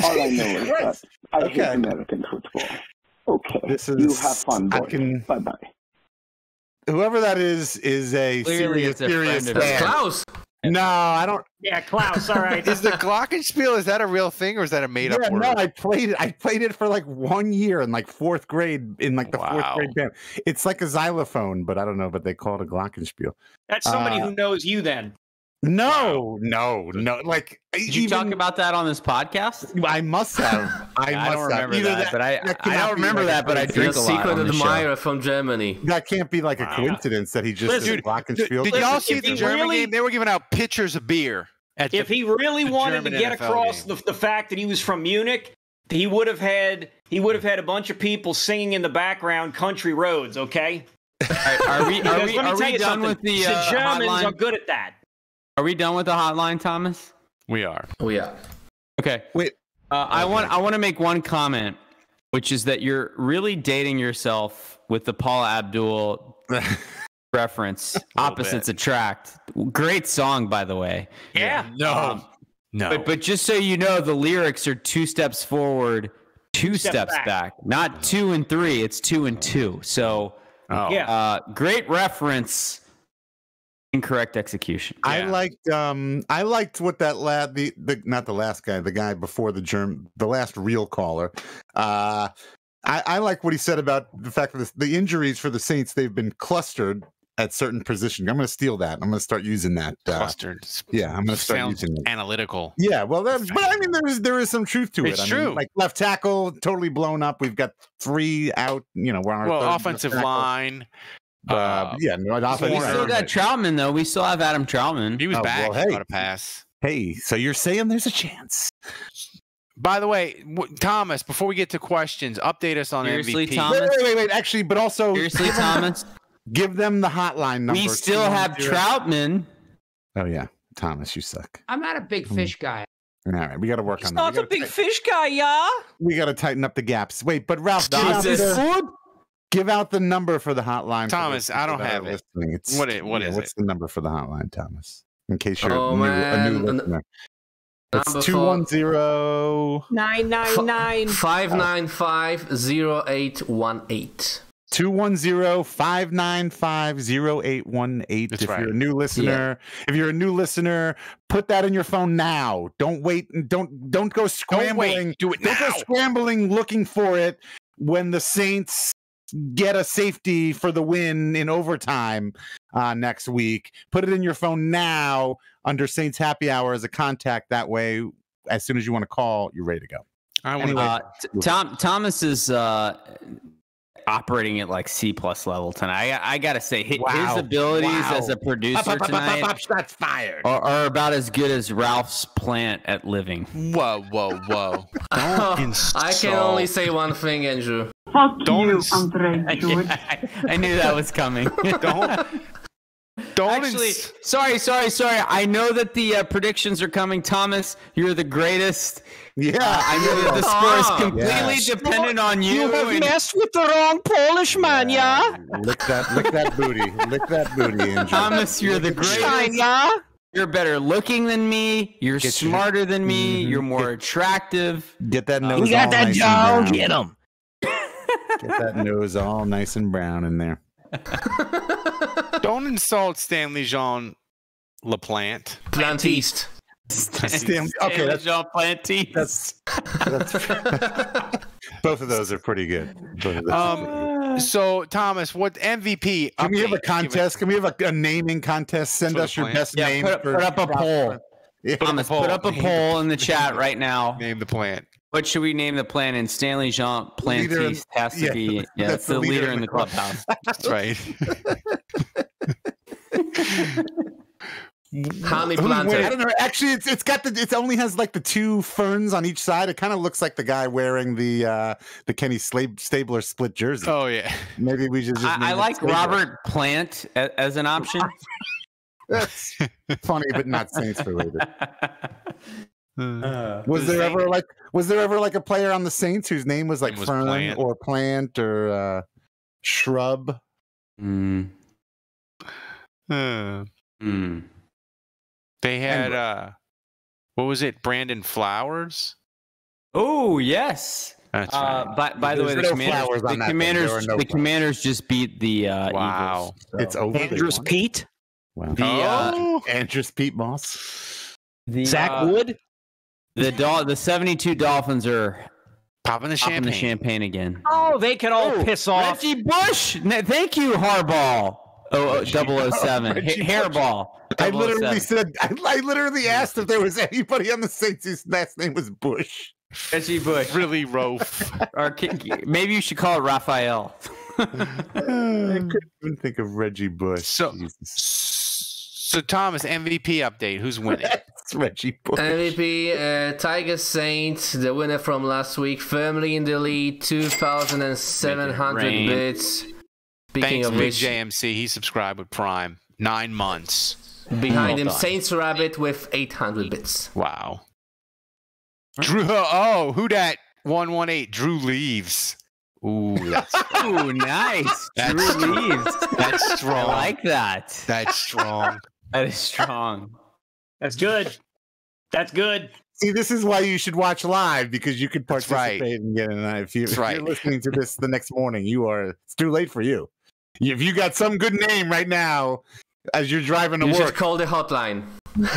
All I know is that I hate American football. Okay, you have fun, boys. Bye-bye. Whoever that is a Clearly serious it's a fan. Klaus. No, I don't. Yeah, Klaus. All right. Is the Glockenspiel, is that a real thing or is that a made up word? No, I played it for like 1 year in like fourth grade in like the fourth grade band. It's like a xylophone, but I don't know, but they call it a Glockenspiel. That's somebody who knows you then. No. Like, did you talk about that on this podcast? I must have. I don't remember that, but I don't remember that, but I drink a lot. Secret on the admirer from Germany. That can't be like a coincidence that he just did Glockenspiel. Did y'all see the German game? They were giving out pitchers of beer. If he really wanted to get across the fact that he was from Munich, he would have had a bunch of people singing in the background "Country Roads." Okay. Are we done with the Germans hotline? are good at that. Are we done with the hotline, Thomas? We are. Oh yeah. Okay. Wait. I want to make one comment, which is that you're really dating yourself with the Paula Abdul reference. Opposites attract. Great song, by the way. Yeah. No. But just so you know, the lyrics are 2 steps forward, 2 steps back. Not 2 and 3. It's 2 and 2. So, great reference. Incorrect execution. Yeah. I liked what that lad, not the last guy, the guy before the last real caller. I like what he said about the fact that the injuries for the Saints, they've been clustered at certain positions. I'm going to steal that. I'm going to start using that. Clustered. Yeah, I'm going to start using it. Analytical. Yeah, well, but I mean, there is some truth to it. It's true. Like left tackle, totally blown up. We've got 3 out. We're on our third offensive line. We still got Troutman though. We still have Adam Troutman. He was back. Well, got a pass. Hey, so you're saying there's a chance? By the way, Thomas, before we get to questions, update us on MVP. Thomas? Wait. Actually, but also seriously, Thomas, give them the hotline number. We still have Troutman. Oh yeah, Thomas, you suck. I'm not a big fish guy. All right, we got to work on that. He's not a big fish guy, yeah. We got to tighten up the gaps. Wait, but Ralph, give out the number for the hotline. Thomas, I don't have it. What is it? What's the number for the hotline, Thomas? In case you're a new listener. It's 210-999 595-0818. 210-595-0818. If you're a new listener, put that in your phone now. Don't wait. Don't go scrambling. Do it now. Don't go scrambling looking for it when the Saints get a safety for the win in overtime next week. Put it in your phone now under Saints Happy Hour as a contact. That way, as soon as you want to call, you're ready to go. Thomas is operating at like C+ level tonight. I gotta say, his abilities as a producer tonight shots fired are about as good as Ralph's plant at living. Whoa! I can only say one thing, Andrew. Fuck you, Andre. I knew that was coming. Don't actually. Sorry. I know that the predictions are coming. Thomas, you're the greatest. Yeah, I know that the score is completely dependent on you. You have messed with the wrong Polish man, yeah? Lick that booty. Lick that booty, Andrew. Thomas, you're the greatest. You're better looking than me. You're smarter than me. You're more attractive. Get that nose. We got that jaw. Get him. Get that nose all nice and brown in there. Don't insult Stanley Jean Laplante. Plantiste. Okay, that's Jean Plantiste. That's both of those are pretty good. So Thomas, what MVP? Can we have a contest? Can we have a naming contest? Send us your best name. Put up a poll. Thomas, put up a poll in the chat right now. Name the plant. What should we name the plant? And Stanley Jean Plantiste has to be that's the leader in the clubhouse. That's right. I don't know. Actually, it only has like the two ferns on each side. It kind of looks like the guy wearing the Kenny Stabler split jersey. Oh yeah. Maybe we should just. I like Robert Plant as an option. That's funny, but not Saints related. Was there ever like a player on the Saints whose name was like Fern or Plant or Shrub? They had what was it? Brandon Flowers. Oh yes. That's right. By the way, the Commanders just beat the Eagles. So. It's over. Andrews Pete. Wow. Andrews Pete Moss. Zach Wood. The 72 Dolphins are popping the champagne again. Oh, they can all piss off. Reggie Bush. Thank you, Harbaugh. 007. Hairball. I literally asked if there was anybody on the Saints whose last name was Bush. Reggie Bush. Really rough. Or maybe you should call it Raphael. I couldn't even think of Reggie Bush. So Thomas, MVP update. Who's winning? It's Reggie Bush. MVP, Tiger Saints, the winner from last week, firmly in the lead, 2,700 bits. Thanks, Big JMC. He subscribed with Prime. 9 months. Behind him, Saints Rabbit with 800 bits. Wow. Drew. Oh, who dat? 118. Drew Leaves. Ooh, that's nice. That's Drew Leaves. That's strong. I like that. That's strong. That is strong. That's good. That's good. See, this is why you should watch live, because you could participate and get an eye. If you're listening to this the next morning, it's too late for you. If you got some good name right now as you're driving to work, you should call the hotline.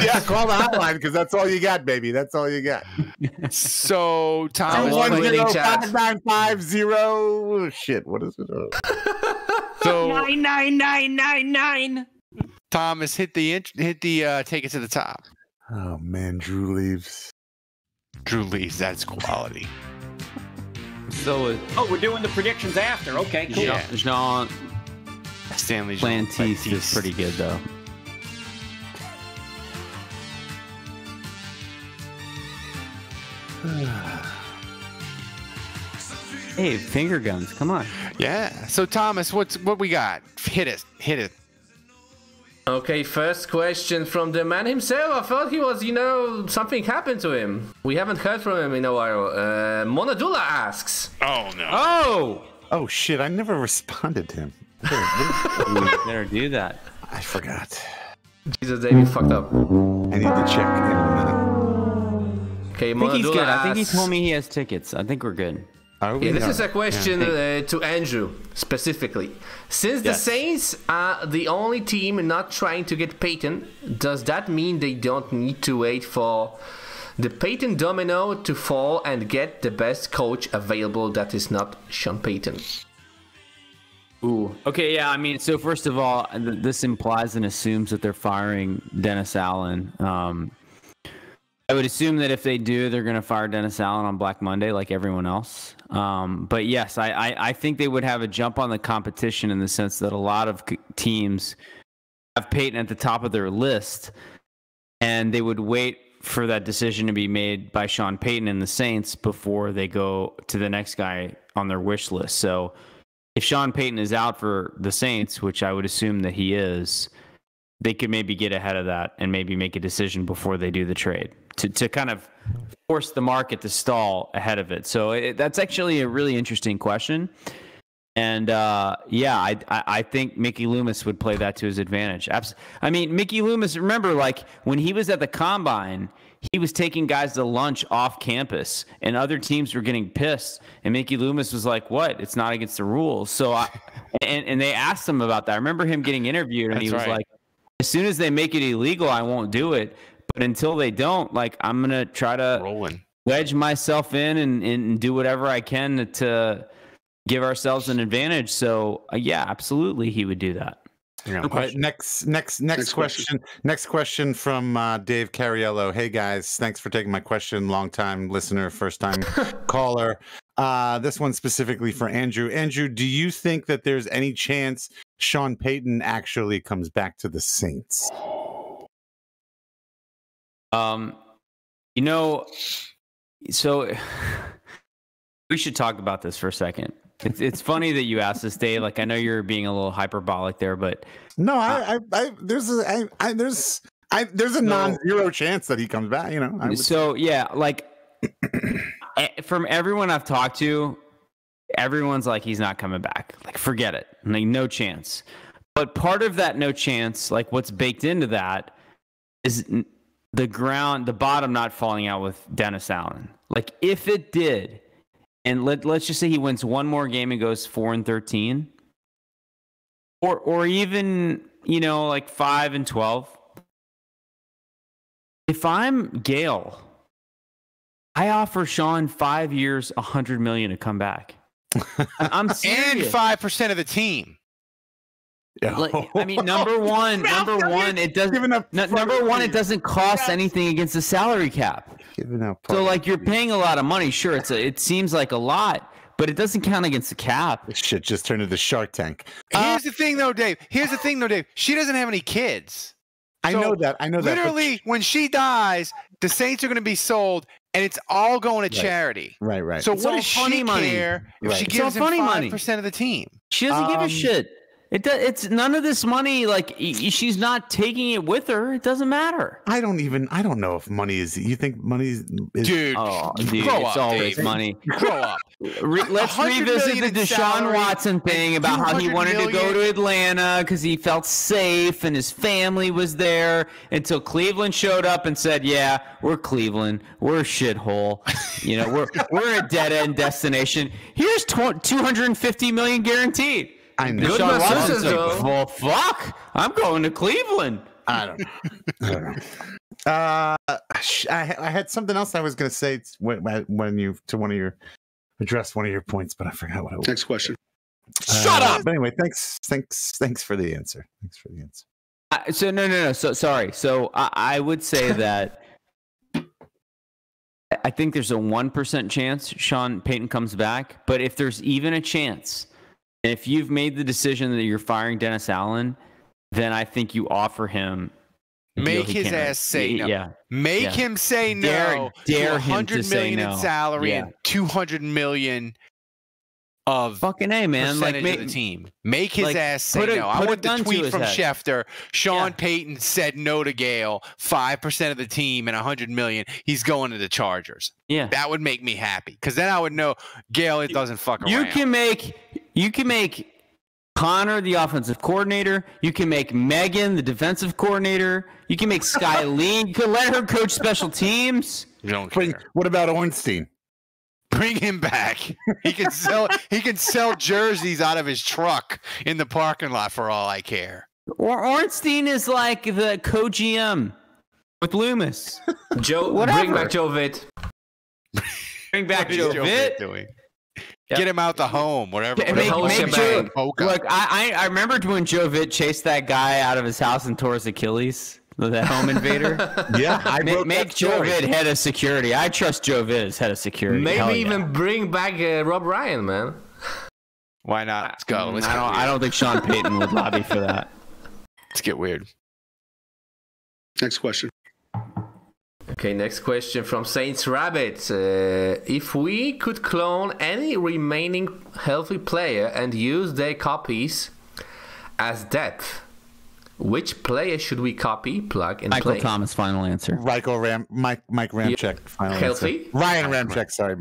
Yeah, call the hotline, because that's all you got, baby. That's all you got. So, Tom, 210-5950. Shit, what is it? So 99999. Thomas, hit the take it to the top. Oh man, Drew Leaves. That's quality. So, we're doing the predictions after. Okay, cool. Yeah, Jean Stanley Plantiste is pretty good though. Hey, finger guns, come on. Yeah. So Thomas, what we got? Hit it. Okay, first question from the man himself. I thought he was, something happened to him. We haven't heard from him in a while. Monadula asks. Oh, no. Oh, shit. I never responded to him. Better do that. I forgot. Jesus, David fucked up. I need to check in on that. Okay, I think he's good. I think he told me he has tickets. I think we're good. This is a question to Andrew specifically. Since the Saints are the only team not trying to get Peyton, does that mean they don't need to wait for the Peyton domino to fall and get the best coach available that is not Sean Payton? Ooh. Okay, yeah, I mean, so first of all, this implies and assumes that they're firing Dennis Allen. I would assume that if they do, they're going to fire Dennis Allen on Black Monday like everyone else. But yes, I think they would have a jump on the competition in the sense that a lot of teams have Peyton at the top of their list, and they would wait for that decision to be made by Sean Payton and the Saints before they go to the next guy on their wish list. So if Sean Payton is out for the Saints, which I would assume that he is, they could maybe get ahead of that and maybe make a decision before they do the trade to kind of force the market to stall ahead of it. So that's actually a really interesting question. And I think Mickey Loomis would play that to his advantage. I mean, Mickey Loomis, remember, like when he was at the Combine, he was taking guys to lunch off campus, and other teams were getting pissed. And Mickey Loomis was like, "What? It's not against the rules." So, and they asked him about that. I remember him getting interviewed, and he was like, "As soon as they make it illegal, I won't do it. But until they don't, like, I'm gonna try to wedge myself in and do whatever I can to give ourselves an advantage." So, yeah, absolutely, he would do that. Yeah. All right, next question. Next question from Dave Cariello. Hey guys, thanks for taking my question. Long time listener, first time caller. This one specifically for Andrew. Andrew, do you think that there's any chance Sean Payton actually comes back to the Saints? You know, so we should talk about this for a second. It's funny that you asked this, Dave. Like, I know you're being a little hyperbolic there, but no, there's a non-zero chance that he comes back. You know, yeah, like from everyone I've talked to, everyone's like, he's not coming back. Like, forget it. Like, no chance. But part of that no chance, like what's baked into that, is the bottom not falling out with Dennis Allen. Like, if it did. And let's just say he wins one more game and goes 4-13, or even, you know, like 5-12. If I'm Gale, I offer Sean 5 years, $100 million to come back. I'm serious. And 5% of the team. Like, I mean, number one, it doesn't cost anything against the salary cap. So, like, you're paying a lot of money. Sure, it seems like a lot, but it doesn't count against the cap. This shit just turned into Shark Tank. Here's the thing, though, Dave. She doesn't have any kids. I know that. Literally, when she dies, the Saints are going to be sold, and it's all going to charity. Right. So what does she care if she gives him 5% of the team? She doesn't give a shit. It's none of this money. Like, she's not taking it with her. It doesn't matter. I don't know if money is. You think money is? Dude, it's always money. Grow up. Let's revisit the Deshaun Watson thing about how he wanted to go to Atlanta because he felt safe and his family was there until Cleveland showed up and said, "Yeah, we're Cleveland. We're a shithole. You know, we're a dead end destination. Here's $250 million guaranteed." I know. Deshaun Watson's like, well, fuck. I'm going to Cleveland. I don't know. I had something else I was going to say when you addressed one of your points, but I forgot what it was. Next question. Shut up. But anyway, thanks for the answer. So no. So sorry. So I would say that I think there's a 1% chance Sean Payton comes back, but if there's even a chance. If you've made the decision that you're firing Dennis Allen, then I think you offer him. Make his ass say no. Yeah. Make him say no. Dare to $100 million no. in salary and $200 million of fucking A, man. Like, of the team. Make his ass say no. I want the tweet from Schefter. Sean Payton said no to Gale. 5% of the team and $100 million. He's going to the Chargers. Yeah, that would make me happy because then I would know Gale doesn't fuck around. You can make Connor the offensive coordinator. You can make Megan the defensive coordinator. You can make Sky Lee. You can let her coach special teams. What about Ornstein? Bring him back. He can sell jerseys out of his truck in the parking lot for all I care. Or Ornstein is like the co-GM with Loomis. Bring back Joe Vitt. Bring back Joe Vitt. Doing? Yep. Get him out the home, wherever. Look, I remember when Joe Vitt chased that guy out of his house and tore his Achilles. That home invader. Yeah, make Joe Vitt head of security. I trust Joe Vitt as head of security. Maybe even bring back Rob Ryan, man. Why not? Let's go. I don't think Sean Payton would lobby for that. Let's get weird. Next question. Okay, next question from Saints Rabbit. If we could clone any remaining healthy player and use their copies as depth, which player should we copy, plug, and Michael play? Thomas, final answer. Mike Ramczyk, final healthy? answer. Ryan Ramczyk, sorry.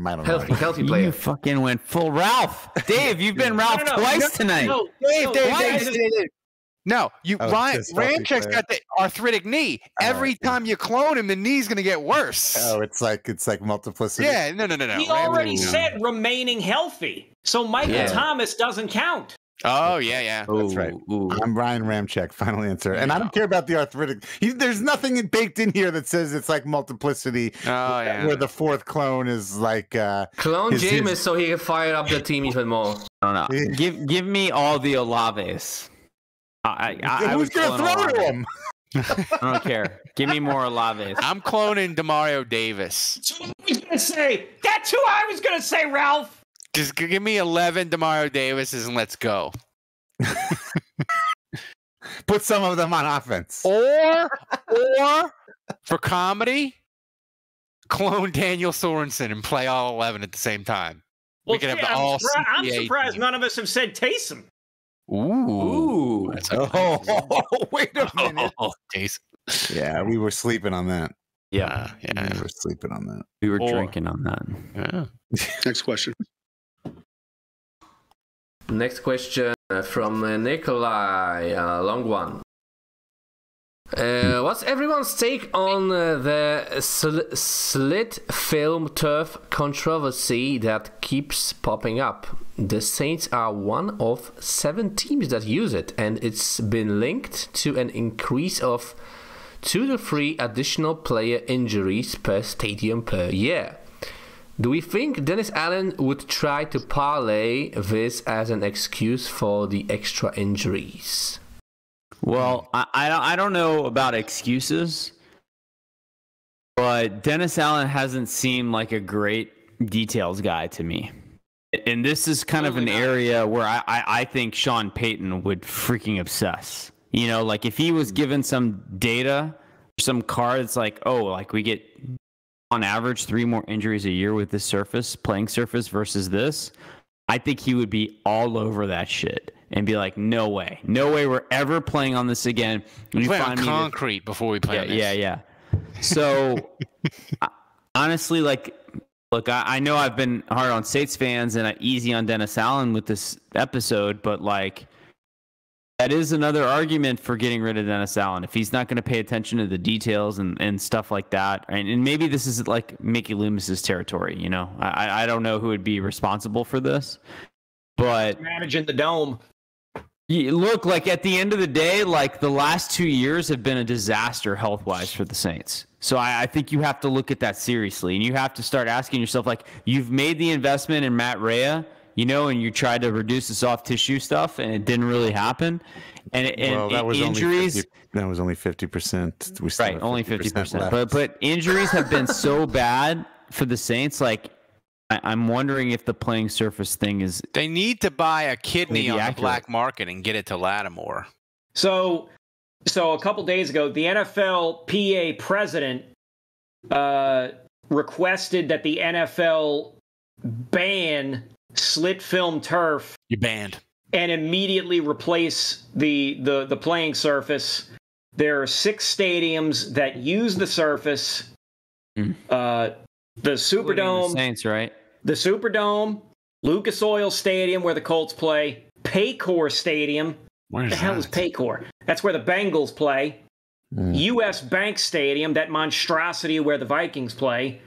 Healthy player. You fucking went full Ralph. Dave, you've been Ralph twice tonight. No, Dave. No, Ramczyk's got the arthritic knee. Every time you clone him, the knee's going to get worse. Oh, it's like multiplicity. Yeah, no. He already said remaining healthy, so Michael Thomas doesn't count. Oh, yeah. That's right. I'm Ryan Ramczyk, final answer. And I don't care about the arthritic. There's nothing baked in here that says it's like multiplicity, where the fourth clone is like... clone Jameis so he can fire up the team even more. No. Give me all the Olaves. I Who's going to throw to him? I don't care. Give me more Olaves. I'm cloning Demario Davis. That's what I was going to say. That's who I was going to say, Ralph. Just give me 11 Demario Davises and let's go. Put some of them on offense. Or for comedy, clone Daniel Sorensen and play all 11 at the same time. Well, We could have the all I'm CPA surprised team. none of us have said Taysom. Ooh. Wait a minute. Taysom. Yeah, we were sleeping on that. Yeah. We were sleeping on that. We were drinking on that. Yeah. Next question. Next question from Nikolai, long one. What's everyone's take on the slit film turf controversy that keeps popping up? The Saints are one of 7 teams that use it, and it's been linked to an increase of 2 to 3 additional player injuries per stadium per year. Do we think Dennis Allen would try to parlay this as an excuse for the extra injuries? Well, I don't know about excuses, but Dennis Allen hasn't seemed like a great details guy to me. And this is kind of an area where I think Sean Payton would freaking obsess. You know, like if he was given some data, some cards like, oh, like we get on average 3 more injuries a year with this playing surface versus this, I think he would be all over that shit and be like, no way we're ever playing on this again. We play on concrete before we play on this. Yeah. So honestly, like, look, I know I've been hard on Saints fans and easy on Dennis Allen with this episode, but like, that is another argument for getting rid of Dennis Allen. If he's not going to pay attention to the details and stuff like that, and maybe this is like Mickey Loomis's territory, you know? I don't know who would be responsible for this, but Managing the dome. Look, like at the end of the day, like the last 2 years have been a disaster health-wise for the Saints. So I think you have to look at that seriously, and you have to start asking yourself, like, you've made the investment in Matt Rhea, you know, and you tried to reduce the soft tissue stuff, and it didn't really happen. And that was injuries. That was only 50%. Right, only 50%. But injuries have been so bad for the Saints. Like, I'm wondering if the playing surface thing is. They need to buy a kidney on the black market and get it to Lattimore. So a couple days ago, the NFLPA president requested that the NFL ban slit film turf. You banned. And immediately replace the playing surface. There are 6 stadiums that use the surface. The Superdome. The Saints, right? The Superdome, Lucas Oil Stadium where the Colts play, Paycor Stadium. Where the hell is Paycor? That's where the Bengals play. U.S. Bank Stadium, that monstrosity where the Vikings play.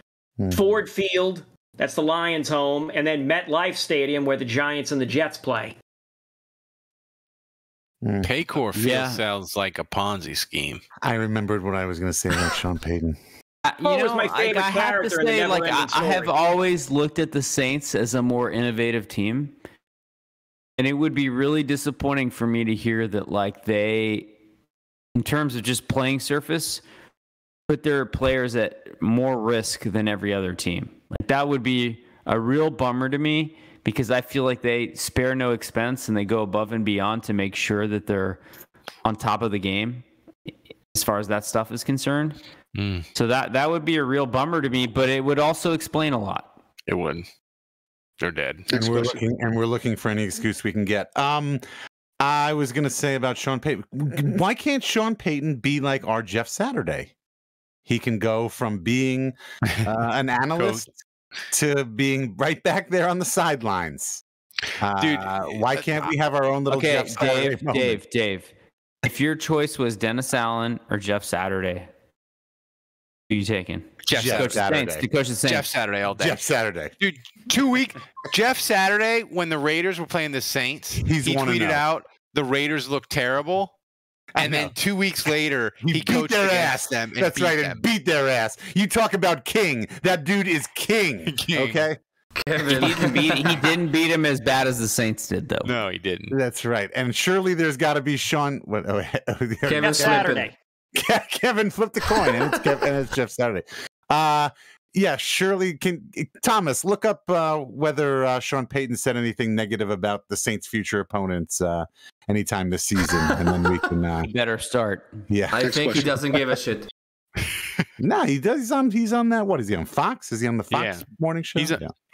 Ford Field, that's the Lions' home. And then MetLife Stadium where the Giants and the Jets play. Paycor Field sounds like a Ponzi scheme. I remembered what I was going to say about Sean Payton. Was my favorite I have to say, like, I have always looked at the Saints as a more innovative team. And it would be really disappointing for me to hear that, like, they, in terms of just playing surface, put their players at more risk than every other team. Like, that would be a real bummer to me because I feel like they spare no expense and they go above and beyond to make sure that they're on top of the game as far as that stuff is concerned. So that would be a real bummer to me, but it would also explain a lot. It would. They're dead. And we're looking for any excuse we can get. I was going to say about Sean Payton. Why can't Sean Payton be like our Jeff Saturday? He can go from being an analyst to being right back there on the sidelines. Dude, why can't we have our own little Jeff Saturday moment? Dave. If your choice was Dennis Allen or Jeff Saturday, who are you taking? Jeff Saturday. To coach the Saints. Jeff Saturday all day. Jeff Saturday. Dude, 2 weeks. Jeff Saturday, when the Raiders were playing the Saints, he tweeted out the Raiders look terrible. And then 2 weeks later, he coached their against ass. them. And That's right, and beat their ass. You talk about king. That dude is king. Okay? Kevin. He didn't beat him as bad as the Saints did, though. No, he didn't. That's right. And surely there's got to be Sean. Kevin Saturday. Kevin flipped the coin, and it's Jeff Saturday. Yeah, surely Thomas look up whether Sean Payton said anything negative about the Saints' future opponents anytime this season, and then we can. He better start. Yeah, I think he doesn't give a shit. No, he does. He's on that. What is he on Fox? Is he on the Fox morning show?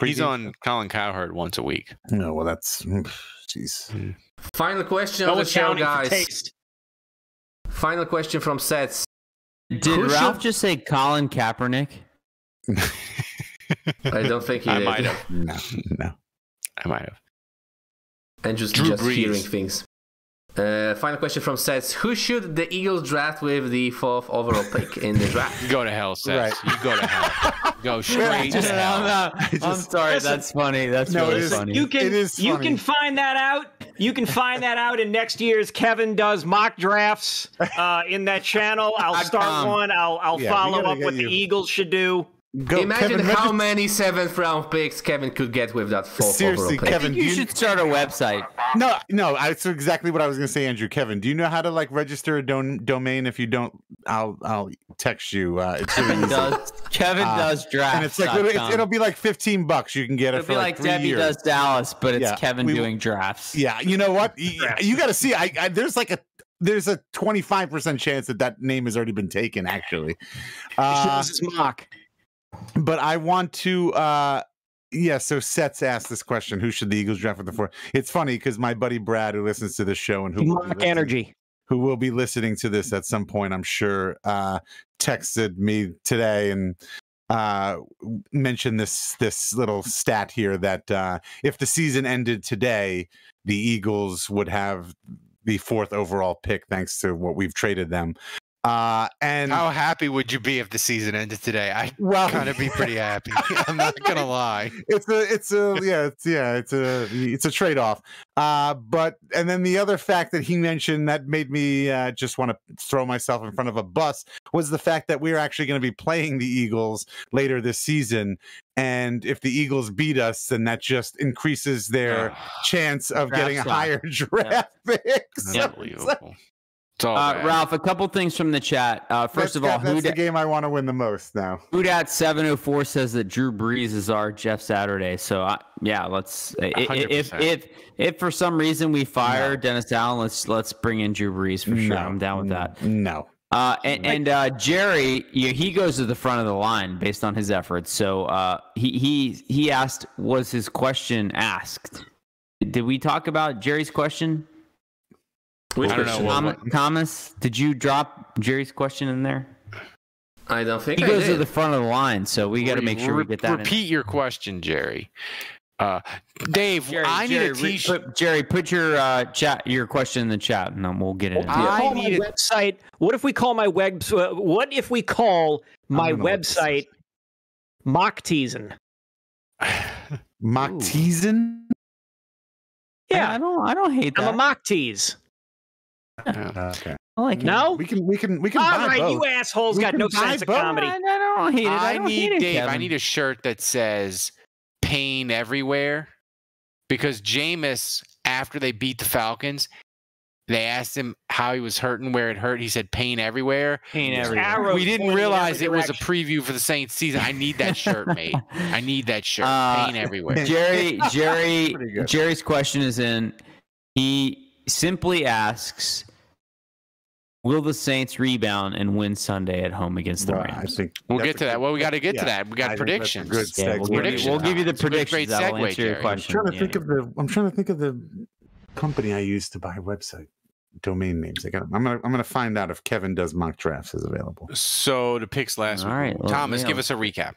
He's on Colin Cowherd once a week. No, well, that's jeez. Final question of the show, guys. Final question from Sets. Did Ralph just say Colin Kaepernick? I don't think he did. I might have. No. I might have. And just Brees. hearing things. Final question from Sets. Who should the Eagles draft with the 4th overall pick in the draft? Go to hell, Sets. Right. You go to hell. Go straight to hell. I'm sorry. That's funny. That's really funny. You can find that out. You can find that out in next year's Kevin Does Mock Drafts in that channel. I'll start one. I'll follow up what the Eagles should do. Imagine how many 7th round picks Kevin could get with that 4th Seriously, overall pick. Kevin, you should start a website. No, that's exactly what I was going to say, Andrew. Kevin, do you know how to register a domain? If you don't, I'll text you. It's Kevin does draft, and it's it'll be like $15. You can get it It'll for be like 3 Debbie years. Does Dallas, but it's Kevin doing drafts. Yeah, you know what? You got to see. There's a 25% chance that name has already been taken. Actually, this is mock. But I want to, so Sets asked this question: who should the Eagles draft with the 4? It's funny because my buddy Brad, who listens to the show and who will be listening to this at some point, I'm sure, texted me today and mentioned this little stat here that if the season ended today, the Eagles would have the 4th overall pick thanks to what we've traded them. And how happy would you be if the season ended today? I'd kind of be pretty happy. I'm not gonna lie. It's a trade-off. But then the other fact that he mentioned that made me just want to throw myself in front of a bus was the fact that we're actually going to be playing the Eagles later this season. And if the Eagles beat us, then that just increases their chance of getting a higher draft pick. Unbelievable. Ralph, a couple things from the chat. First of all, that's the game I want to win the most now. Whodat704 says that Drew Brees is our Jeff Saturday. So let's. If for some reason we fire Dennis Allen, let's bring in Drew Brees for sure. I'm down with that. No. And Jerry, he goes to the front of the line based on his efforts. So he asked, was his question asked? Did we talk about Jerry's question? Which I don't know. Thomas, did you drop Jerry's question in there? I don't think he goes to the front of the line, so we got to make sure we get that. Repeat your question, Jerry. Dave, I need a T-shirt. Jerry, put your question in the chat, and then we'll get it. Website. What if we call my website Mock Teasin'? Mock Teasin'? Yeah, I don't hate that. I'm a mock tease. Okay. I like it. No, we can. All right, you assholes got no sense of comedy. I don't hate it. I need Dave. Kevin. I need a shirt that says "Pain Everywhere," because Jameis, after they beat the Falcons, they asked him how he was hurting, where it hurt. He said, "Pain everywhere." Pain everywhere. We didn't realize it was a preview for the Saints season. I need that shirt, mate. I need that shirt. Pain everywhere. Jerry's question is in. He simply asks, will the Saints rebound and win Sunday at home against the Rams? I think we'll get to that. Well, we got to get to that. We got predictions. We'll give you the predictions. That'll answer your question. I'm trying to think of the company I use to buy website domain names. I'm gonna find out if Kevin Does Mock Drafts is available. So the picks last week. Right, Thomas, give us a recap.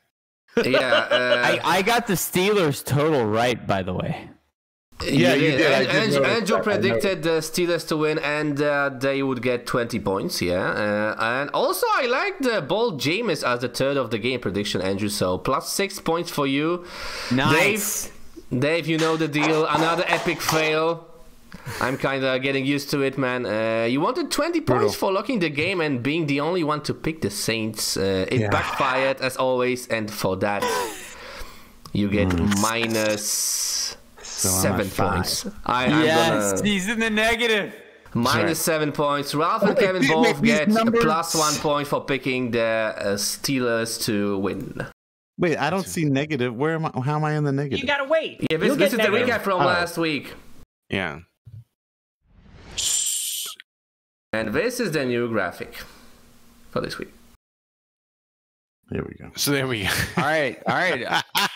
Yeah, I got the Steelers total right, by the way. Yeah, you did. Andrew predicted the Steelers to win, and they would get 20 points. Yeah, and also I like the bold Jameis as the third of the game prediction, Andrew. So plus 6 points for you. Nice, Dave. You know the deal. Another epic fail. I'm kind of getting used to it, man. You wanted 20 points for locking the game and being the only one to pick the Saints. It backfired as always, and for that. you get minus 7 points. He's in the negative. Minus 7 points. Ralph and Kevin both get a plus 1 point for picking the Steelers to win. Wait, I don't see negative. Where am I? How am I in the negative? You gotta wait. Yeah, this is the recap from last week. Yeah. And this is the new graphic for this week. There we go. So there we go. All right.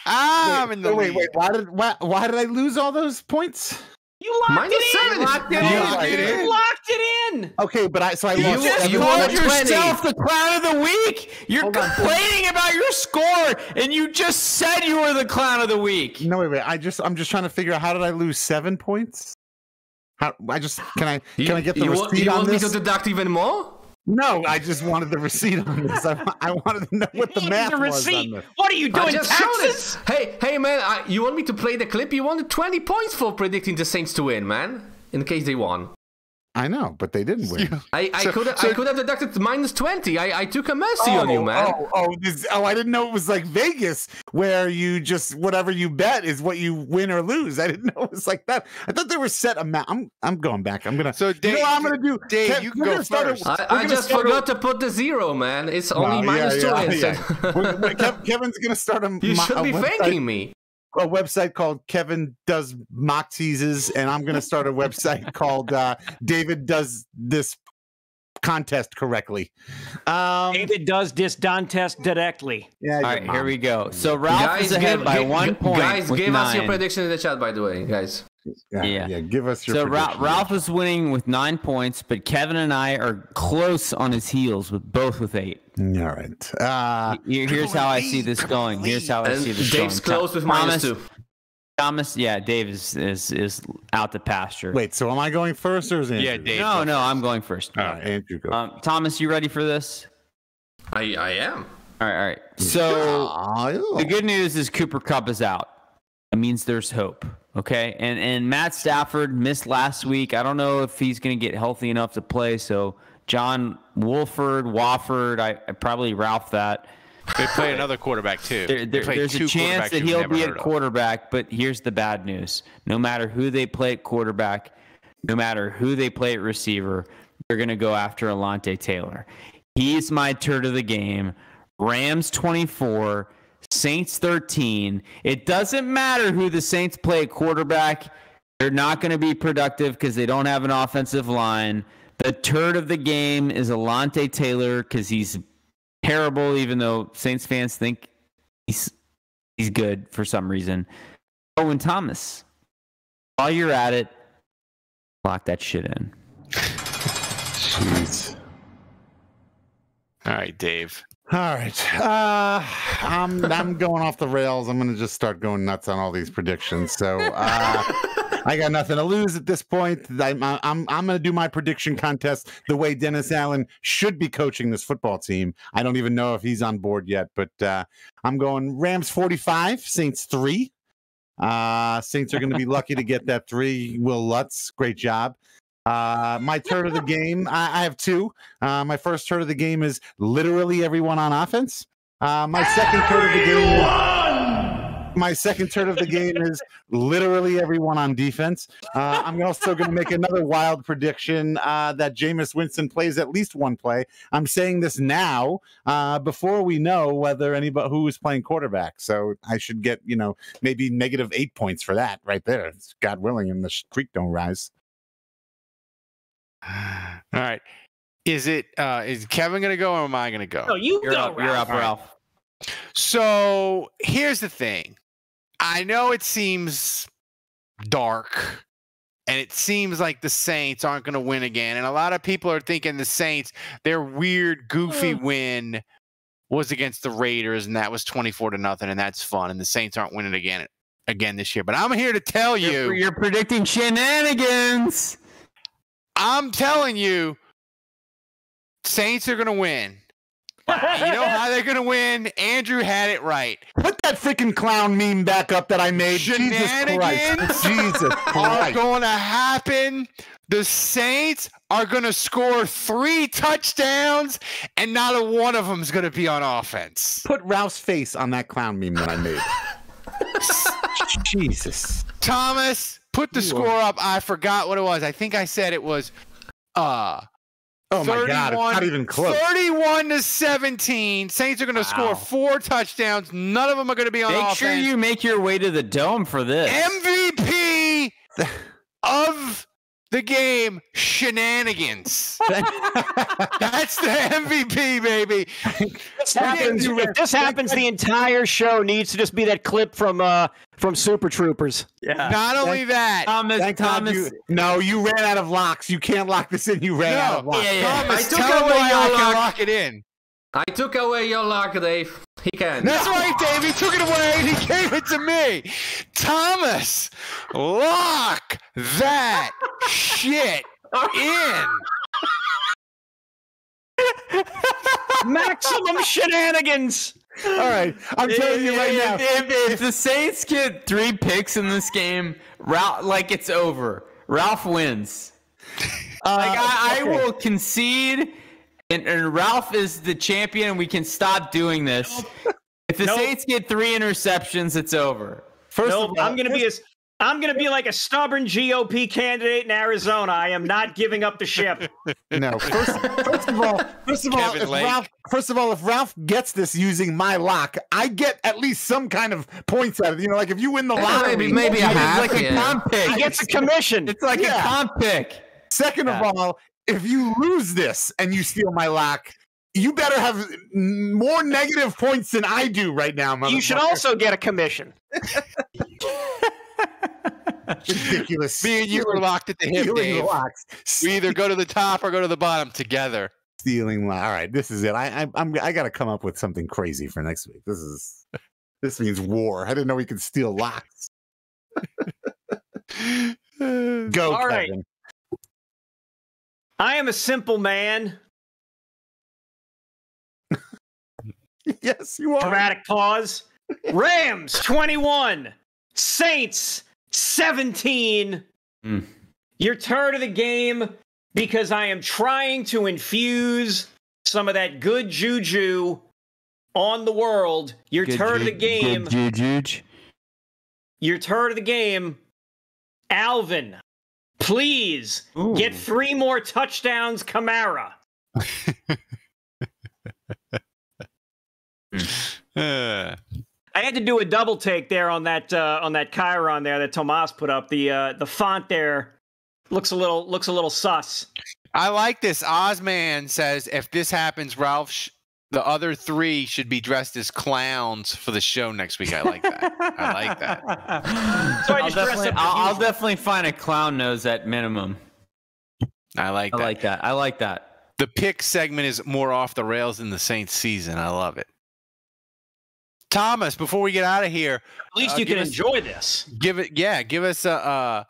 I'm in the lead. Wait. Why did I lose all those points? You locked it in. You locked it in. Okay, but I lost. You called yourself the clown of the week. You're complaining about your score, and you just said you were the clown of the week. No, wait. I'm just trying to figure out how did I lose 7 points? Can I get the receipt you on want this? me to deduct even more? No, I just wanted the receipt on this. I wanted to know what the math was on this. What are you doing, Texas? Hey, man, you want me to play the clip? You wanted 20 points for predicting the Saints to win, man, in case they won. I know, but they didn't win. I could have deducted minus 20. I took a mercy on you, man. I didn't know it was like Vegas, where you just whatever you bet is what you win or lose. I didn't know it was like that. I thought they were set amount. I'm going back. I'm gonna. So Dave, you know what I'm gonna do? Dave, you can go first. I just forgot to put the 0, man. It's only minus 2 instead. Kevin's gonna start a. You should be thanking me. A website called Kevin Does Mock Teases, and I'm going to start a website called David Does This Contest Correctly. David Does This Contest Directly. Yeah. All right, here we go. So Ralph is ahead by 1 point. Guys, give us your prediction in the chat, by the way, guys. Yeah. Give us your. So Ralph is winning with 9 points, but Kevin and I are close on his heels with 8. All right. Here's how I see this going. Dave's close with minus 2. Thomas, Dave is out to pasture. Wait, so am I going first or is Andrew? Yeah, Dave. No, I'm going first. All right, Andrew, go. Thomas, you ready for this? I am. All right. So the good news is Cooper Kupp is out. It means there's hope. Okay, and Matt Stafford missed last week. I don't know if he's going to get healthy enough to play. So John Wofford, I probably Ralph that. They play another quarterback too. There's a chance that he'll be at quarterback, but here's the bad news. No matter who they play at quarterback, no matter who they play at receiver, they're going to go after Alontae Taylor. He's my turd of the game. Rams 24, Saints 13. It doesn't matter who the Saints play at quarterback. They're not going to be productive because they don't have an offensive line. The turd of the game is Alontae Taylor because he's terrible, even though Saints fans think he's good for some reason. Owen Thomas, while you're at it, lock that shit in. Jeez. All right, Dave. All right. I'm going off the rails. I'm going to just start going nuts on all these predictions. So I got nothing to lose at this point. I'm going to do my prediction contest the way Dennis Allen should be coaching this football team. I don't even know if he's on board yet, but I'm going Rams 45, Saints 3. Saints are going to be lucky to get that 3. Will Lutz, great job. My turn of the game, I have 2. My first turn of the game is literally everyone on offense. My second turn of the game is literally everyone on defense. I'm also going to make another wild prediction that Jameis Winston plays at least one play. I'm saying this now before we know whether anybody who is playing quarterback. So I should get maybe negative 8 points for that right there. God willing, and the streak don't rise. All right. Is Kevin going to go or am I going to go? No, you're up, Ralph. So here's the thing. I know it seems dark and it seems like the Saints aren't going to win again. And a lot of people are thinking the Saints, their weird, goofy win was against the Raiders and that was 24-0 and that's fun. And the Saints aren't winning again this year. But I'm here to tell you. You're predicting shenanigans. I'm telling you, Saints are going to win. You know how they're going to win? Andrew had it right. Put that freaking clown meme back up that I made. Shenanigans Jesus are going to happen. The Saints are going to score 3 touchdowns, and not a one of them is going to be on offense. Put Ralph's face on that clown meme that I made. Jesus. Thomas, put the score up. I forgot what it was. I think I said it was oh my God, it's not even close. 31-17. Saints are going to score 4 touchdowns. None of them are going to be on offense. Make sure you make your way to the dome for this. MVP of the game, shenanigans. That's the MVP, baby. If this happens, the entire show needs to just be that clip from Super Troopers. Yeah. Not only that, Thomas. You ran out of locks. You can't lock this in. You ran out of locks. Thomas, tell him why I can lock it in. I took away your lock, Dave. He can. That's right, Dave. He took it away and he gave it to me. Thomas, lock that shit in. Maximum shenanigans. All right, I'm telling you right now. If the Saints get 3 picks in this game, Ralph, it's over. Ralph wins. I will concede. And Ralph is the champion, and we can stop doing this. If the Saints get 3 interceptions, it's over. First of all, I'm gonna be like a stubborn GOP candidate in Arizona. I am not giving up the ship. No. First of all, if Ralph gets this using my lock, I get at least some kind of points out of it. Like if you win the lottery, maybe a half. Like a comp pick. He gets a commission. It's like a comp pick. Second of all, if you lose this and you steal my lock, you better have more negative points than I do right now, motherfucker. You should also get a commission. Ridiculous. Me and you were locked at the hip, Dave. We either go to the top or go to the bottom together. Stealing lock. All right, this is it. I got to come up with something crazy for next week. This means war. I didn't know we could steal locks. Go, all right. Kevin. I am a simple man. Yes, you are. Dramatic pause. Rams 21, Saints 17. Your turn of the game because I am trying to infuse some of that good juju on the world. Your turn of the game. Good juju. Your turn of the game. Alvin, please get 3 more touchdowns, Kamara. I had to do a double take there on that chyron there that Tomas put up. The font there looks a little sus. I like this. Ozman says if this happens, Ralph, the other 3 should be dressed as clowns for the show next week. I like that. I like that. So I'll definitely find a clown nose at minimum. I like that. I like that. The pick segment is more off the rails than the Saints season. I love it. Thomas, before we get out of here, at least you can enjoy this. Give us a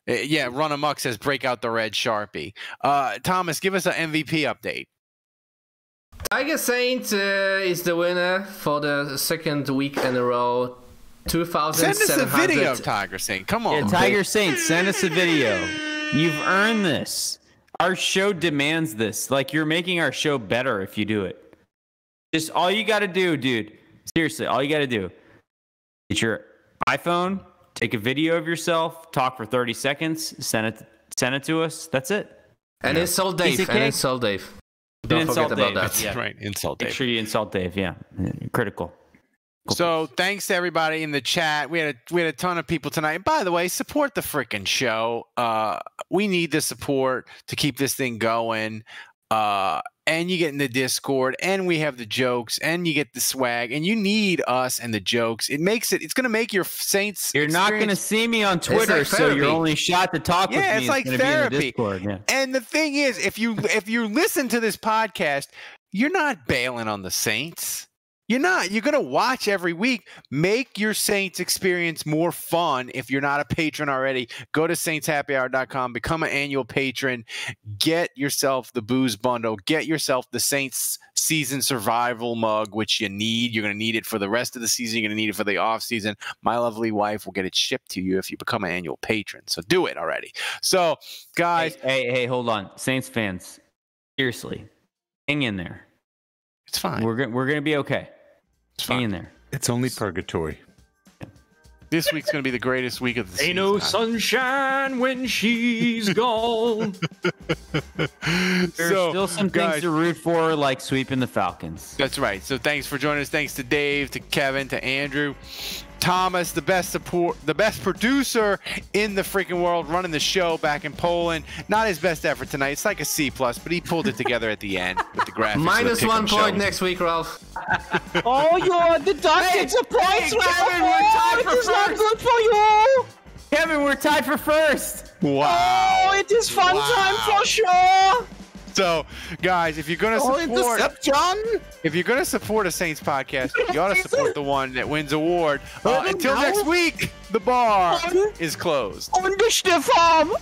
Run Amok says break out the red Sharpie. Thomas, give us an MVP update. Tiger Saint is the winner for the second week in a row. 2,700. Send us a video, Tiger Saint. Come on. Yeah, Tiger Saint, send us a video. You've earned this. Our show demands this. Like, you're making our show better if you do it. Just all you got to do, dude. Seriously, all you got to do. Get your iPhone, take a video of yourself, talk for 30 seconds, send it to us. That's it. And insult Dave. Don't forget about that. Yeah. Right, insult Dave. Make sure you insult Dave. Yeah, critical. So thanks to everybody in the chat. We had a ton of people tonight. And by the way, support the freaking show. We need the support to keep this thing going. And you get in the Discord, and we have the jokes, and you get the swag, and you need us and the jokes. It's going to make your Saints. You're not going to see me on Twitter, so your only shot to talk with me it's like is going to be in the Discord. Yeah. And the thing is, if you listen to this podcast, you're not bailing on the Saints. You're not. You're going to watch every week. Make your Saints experience more fun. If you're not a patron already, go to saintshappyhour.com, become an annual patron, get yourself the booze bundle, get yourself the Saints season survival mug, which you need. You're going to need it for the rest of the season. You're going to need it for the off season. My lovely wife will get it shipped to you if you become an annual patron. So do it already. So, guys. Hey, hold on. Saints fans, seriously, hang in there. It's fine. We're going to be okay. Hang in there. It's only purgatory. This week's going to be the greatest week of the season. Ain't no sunshine when she's gone. There's still some things to root for, like sweeping the Falcons. That's right. So thanks for joining us. Thanks to Dave, to Kevin, to Andrew. Thomas, the best producer in the freaking world, running the show back in Poland. Not his best effort tonight. It's like a C+, but he pulled it together at the end with the graphics. Minus 1 point next week, Ralph. Oh, you're deducted to points, Kevin, we're tied for first. It is not good for you. Kevin, we're tied for first. Wow. Oh, it is fun time for sure. So, guys, if you're gonna support a Saints podcast, you ought to support the one that wins award. Until next week, the bar is closed. Und die Stiefel.